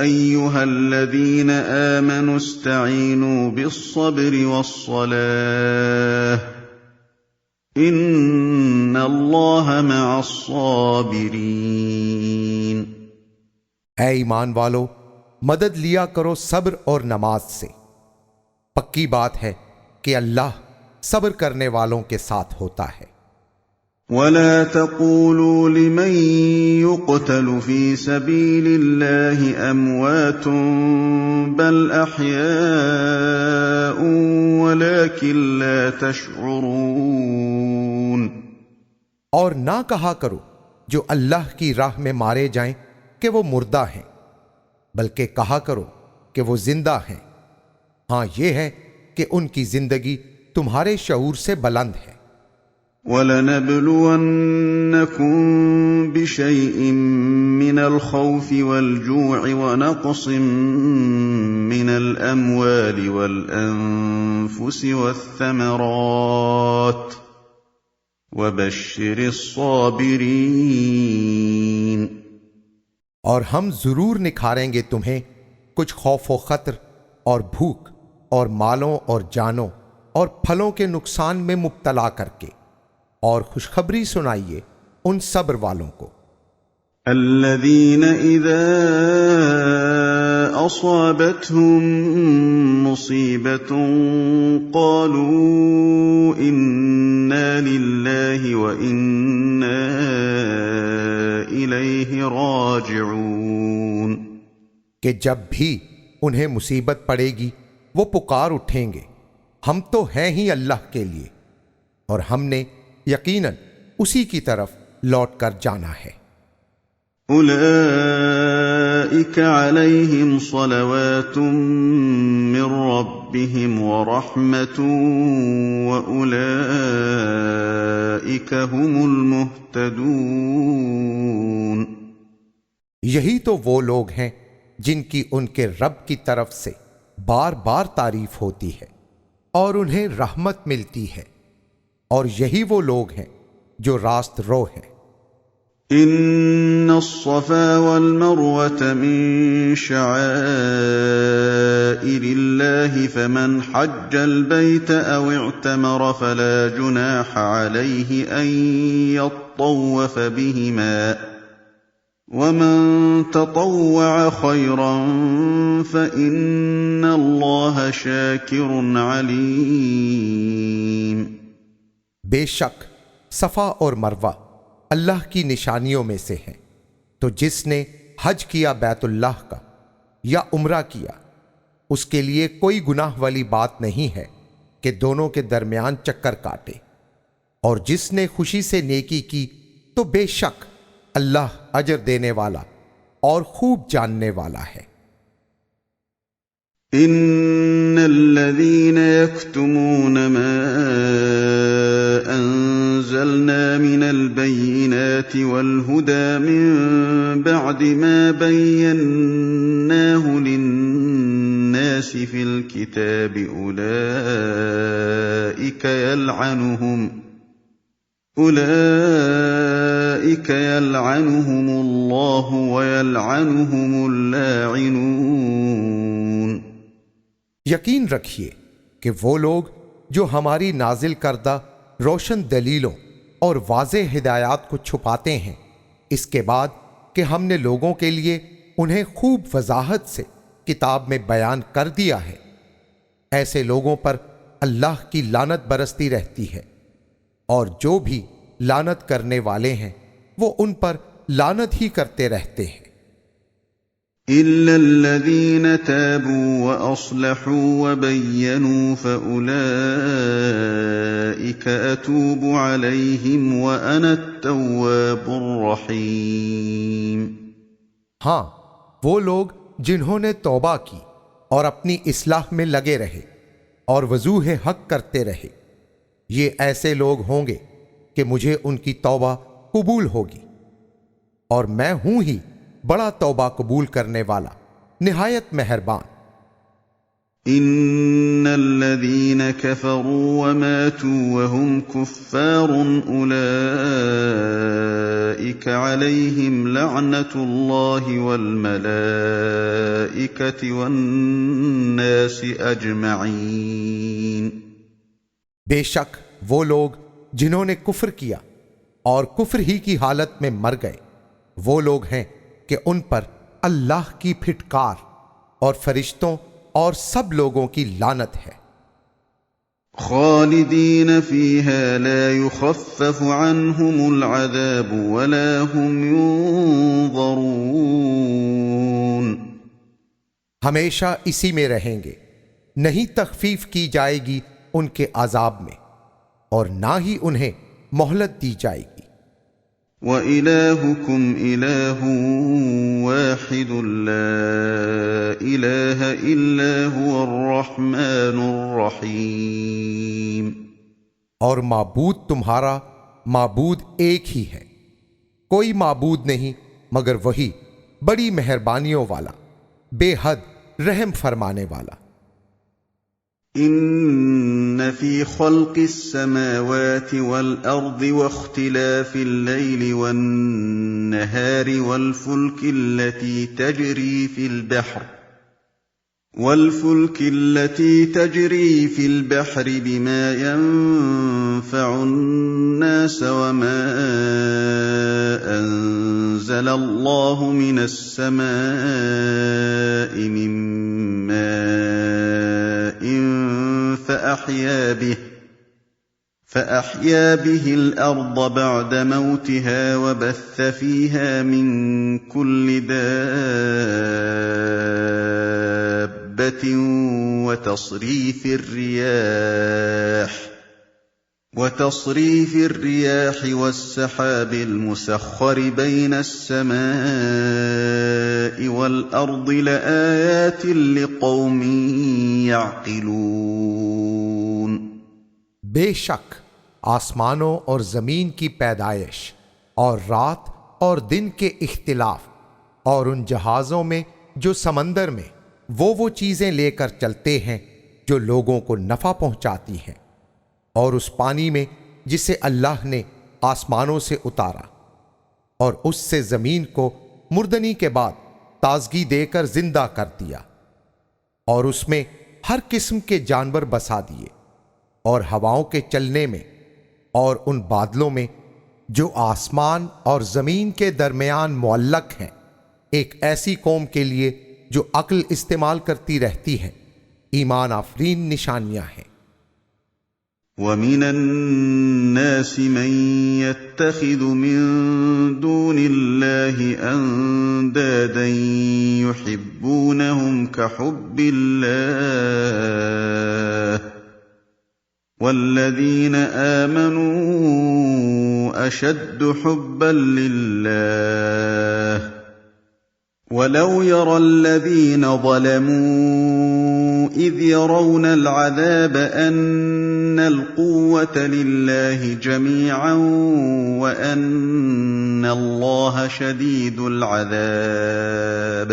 S1: ایھا الذین آمنوا استعینوا بالصبر والصلاة ان اللہ مع الصابرین۔
S2: اے ایمان والو، مدد لیا کرو صبر اور نماز سے، پکی بات ہے کہ اللہ صبر کرنے والوں کے ساتھ ہوتا ہے۔
S1: وَلَا تَقُولُوا لِمَن يُقْتَلُ فِي سَبِيلِ اللَّهِ أَمْوَاتٌ بَلْ أَحْيَاءٌ وَلَكِن لَّا تَشْعُرُونَ۔
S2: اور نہ کہا کرو جو اللہ کی راہ میں مارے جائیں کہ وہ مردہ ہیں، بلکہ کہا کرو کہ وہ زندہ ہیں، ہاں یہ ہے کہ ان کی زندگی تمہارے شعور سے بلند ہے۔
S1: وَلَنَبْلُوَنَّكُمْ بِشَيْءٍ مِّنَ الْخَوْفِ وَالْجُوعِ وَنَقْصٍ مِّنَ الْأَمْوَالِ وَالْأَنفُسِ وَالثَّمَرَاتِ وَبَشِّرِ الصَّابِرِينَ۔
S2: اور ہم ضرور نکھاریں گے تمہیں کچھ خوف و خطر اور بھوک اور مالوں اور جانوں اور پھلوں کے نقصان میں مبتلا کر کے، اور خوشخبری سنائیے ان صبر والوں کو۔
S1: الذين إذا أصابتهم مصيبة قالوا إنا لله وإنا إليه راجعون،
S2: کہ جب بھی انہیں مصیبت پڑے گی وہ پکار اٹھیں گے، ہم تو ہیں ہی اللہ کے لیے اور ہم نے یقیناً اسی کی طرف لوٹ کر جانا ہے۔
S1: أولئك عليهم صلوات من ربهم ورحمة وأولئك هم المهتدون۔
S2: یہی تو وہ لوگ ہیں جن کی ان کے رب کی طرف سے بار بار تعریف ہوتی ہے اور انہیں رحمت ملتی ہے، اور یہی وہ لوگ ہیں جو راست رو ہیں۔
S1: ان الصفا والمروة من شعائر الله فمن حج البيت او اعتمر فلا جناح عليه ان يطوف بهما ومن تطوع خيرا فإن الله شاكر عليم۔
S2: بے شک صفا اور مروہ اللہ کی نشانیوں میں سے ہیں، تو جس نے حج کیا بیت اللہ کا یا عمرہ کیا اس کے لیے کوئی گناہ والی بات نہیں ہے کہ دونوں کے درمیان چکر کاٹے، اور جس نے خوشی سے نیکی کی تو بے شک اللہ اجر دینے والا اور خوب جاننے والا ہے۔
S1: ان الذين يكتمون ما انزلنا من البينات والهدى من بعد ما بيناه للناس في الكتاب أولئك يلعنهم الله ويلعنهم اللاعنون۔
S2: یقین رکھیے کہ وہ لوگ جو ہماری نازل کردہ روشن دلیلوں اور واضح ہدایات کو چھپاتے ہیں اس کے بعد کہ ہم نے لوگوں کے لیے انہیں خوب وضاحت سے کتاب میں بیان کر دیا ہے، ایسے لوگوں پر اللہ کی لعنت برستی رہتی ہے، اور جو بھی لعنت کرنے والے ہیں وہ ان پر لعنت ہی کرتے رہتے ہیں۔
S1: إِلَّا الَّذِينَ تَابُوا وَأَصْلَحُوا وَبَيَّنُوا فَأُولَئِكَ أَتُوبُ عَلَيْهِمْ وَأَنَا التَّوَّابُ الرَّحِيمُ۔
S2: ہاں، وہ لوگ جنہوں نے توبہ کی اور اپنی اصلاح میں لگے رہے اور وضوح حق کرتے رہے، یہ ایسے لوگ ہوں گے کہ مجھے ان کی توبہ قبول ہوگی، اور میں ہوں ہی بڑا توبہ قبول کرنے والا، نہایت مہربان۔
S1: ان الذين كفروا وماتوا وهم كفار اولئك عليهم لعنة الله والملائكة والناس اجمعين۔
S2: بے شک وہ لوگ جنہوں نے کفر کیا اور کفر ہی کی حالت میں مر گئے، وہ لوگ ہیں کہ ان پر اللہ کی پھٹکار اور فرشتوں اور سب لوگوں کی لعنت ہے۔
S1: خالدین فیہا لا یخفف عنہم العذاب ولا هم ينظرون۔
S2: ہمیشہ اسی میں رہیں گے، نہیں تخفیف کی جائے گی ان کے عذاب میں، اور نہ ہی انہیں مہلت دی جائے گی۔
S1: وَإِلَٰهُكُمْ إِلَٰهٌ وَاحِدٌ لَّا إِلَٰهَ إِلَّا هُوَ الرَّحْمَٰنُ الرَّحِيمُ۔
S2: اور معبود تمہارا معبود ایک ہی ہے، کوئی معبود نہیں مگر وہی بڑی مہربانیوں والا، بے حد رحم فرمانے والا۔
S1: إن في خلق السماوات والأرض واختلاف الليل والنهار والفلك التي تجري في البحر بما ينفع الناس وما أنزل الله من السماء من ماء فأحيا به الأرض بعد موتها وبث فيها من كل دابة وتصريف الرياح والسحاب المسخر بين السماء والأرض لآيات لقوم يعقلون
S2: بے شک آسمانوں اور زمین کی پیدائش اور رات اور دن کے اختلاف اور ان جہازوں میں جو سمندر میں وہ چیزیں لے کر چلتے ہیں جو لوگوں کو نفع پہنچاتی ہیں، اور اس پانی میں جسے اللہ نے آسمانوں سے اتارا اور اس سے زمین کو مردنی کے بعد تازگی دے کر زندہ کر دیا، اور اس میں ہر قسم کے جانور بسا دیے، اور ہواؤں کے چلنے میں اور ان بادلوں میں جو آسمان اور زمین کے درمیان معلق ہیں، ایک ایسی قوم کے لیے جو عقل استعمال کرتی رہتی ہے، ایمان آفرین نشانیاں ہیں۔
S1: وَمِنَ النَّاسِ مَن يَتَّخِذُ مِن دُونِ اللَّهِ أَندَادًا يُحِبُّونَهُمْ كَحُبِّ اللَّهِ وَالَّذِينَ آمَنُوا أَشَدُّ حُبًّا لِّلَّهِ وَلَوْ يَرَى الَّذِينَ ظَلَمُوا إِذْ يَرَوْنَ الْعَذَابَ أَنَّ الْقُوَّةَ لِلَّهِ جَمِيعًا وَأَنَّ اللَّهَ شَدِيدُ الْعَذَابِ۔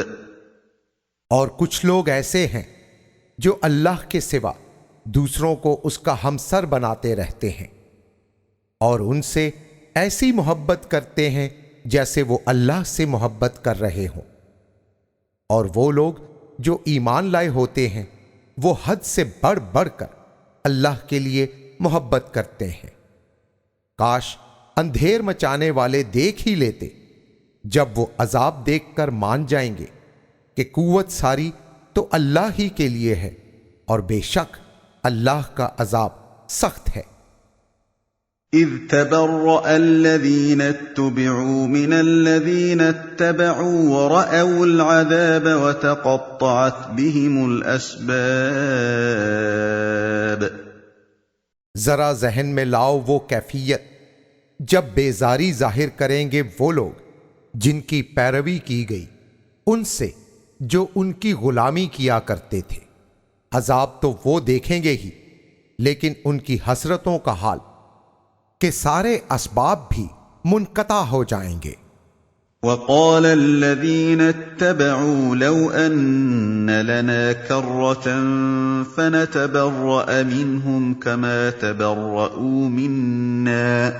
S2: اور کچھ لوگ ایسے ہیں جو اللہ کے سوا دوسروں کو اس کا ہمسر بناتے رہتے ہیں، اور ان سے ایسی محبت کرتے ہیں جیسے وہ اللہ سے محبت کر رہے ہوں، اور وہ لوگ جو ایمان لائے ہوتے ہیں وہ حد سے بڑھ بڑھ کر اللہ کے لیے محبت کرتے ہیں۔ کاش اندھیر مچانے والے دیکھ ہی لیتے جب وہ عذاب دیکھ کر مان جائیں گے کہ قوت ساری تو اللہ ہی کے لیے ہے، اور بے شک اللہ کا عذاب سخت ہے۔
S1: اذ تبرأ الذين اتبعوا من الذين اتبعوا ورأوا العذاب وتقطعت بهم الأسباب۔
S2: ذرا ذہن میں لاؤ وہ کیفیت جب بیزاری ظاہر کریں گے وہ لوگ جن کی پیروی کی گئی ان سے جو ان کی غلامی کیا کرتے تھے۔ عذاب تو وہ دیکھیں گے ہی، لیکن ان کی حسرتوں کا حال کہ سارے اسباب بھی منقطع ہو جائیں گے۔
S1: وقال الذين اتبعوا لو أن لنا كرة فنتبرأ منهم كما تبرؤوا منا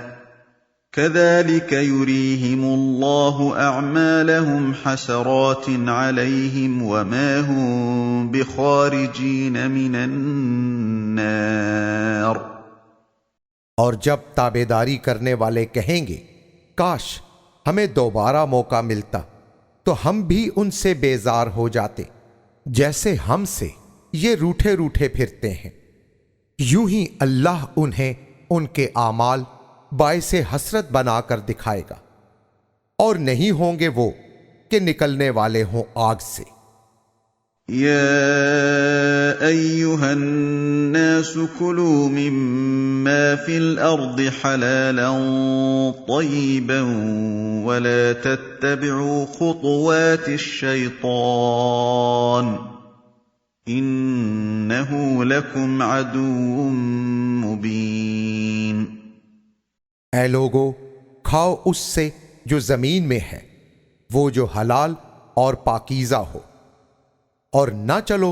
S1: كذلك يريهم الله أعمالهم حسرات عليهم وما هم بخارجين من النار۔
S2: اور جب تابعداری کرنے والے کہیں گے کاش ہمیں دوبارہ موقع ملتا تو ہم بھی ان سے بیزار ہو جاتے جیسے ہم سے یہ روٹھے روٹھے پھرتے ہیں، یوں ہی اللہ انہیں ان کے اعمال باعث حسرت بنا کر دکھائے گا، اور نہیں ہوں گے وہ کہ نکلنے والے ہوں آگ سے۔
S1: يا أيها الناس كلوا مما في الأرض حلالا طيبا ولا تتبعوا خطوات الشيطان إنه لكم عدو مبين۔
S2: اے لوگو، کھاؤ اس سے جو زمین میں ہے، وہ جو حلال اور پاکیزہ ہو، اور نہ چلو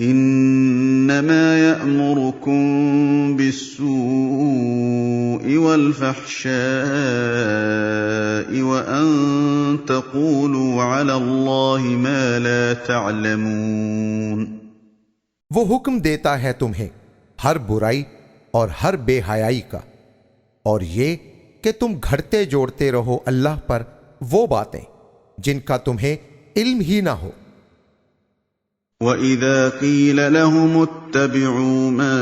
S1: إنما يأمركم بالسوء والفحشاء وأن تقولوا على الله ما لا تعلمون۔
S2: وہ حکم دیتا ہے تمہیں ہر برائی اور ہر بے حیائی کا، اور یہ کہ تم گھڑتے جوڑتے رہو اللہ پر وہ باتیں جن کا تمہیں علم ہی نہ ہو۔
S1: وَإِذَا قِيلَ لَهُمُ اتَّبِعُوا مَا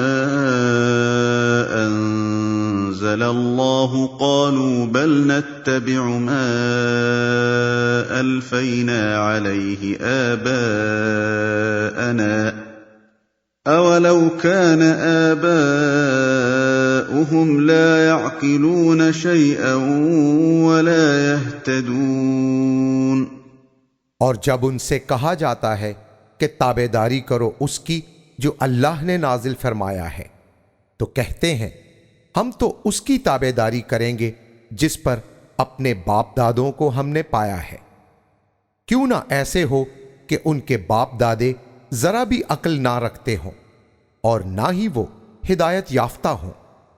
S1: أَنزَلَ اللَّهُ قَالُوا بَلْ نَتَّبِعُ مَا أَلْفَيْنَا عَلَيْهِ آبَاءَنَا أَوَلَوْ كَانَ آبَاؤُهُمْ لَا يَعْقِلُونَ شَيْئًا وَلَا يَهْتَدُونَ۔
S2: اور جب ان سے کہا جاتا ہے کہ تابعداری کرو اس کی جو اللہ نے نازل فرمایا ہے، تو کہتے ہیں ہم تو اس کی تابعداری کریں گے جس پر اپنے باپ دادوں کو ہم نے پایا ہے۔ کیوں نہ ایسے ہو کہ ان کے باپ دادے ذرا بھی عقل نہ رکھتے ہوں اور نہ ہی وہ ہدایت یافتہ ہوں۔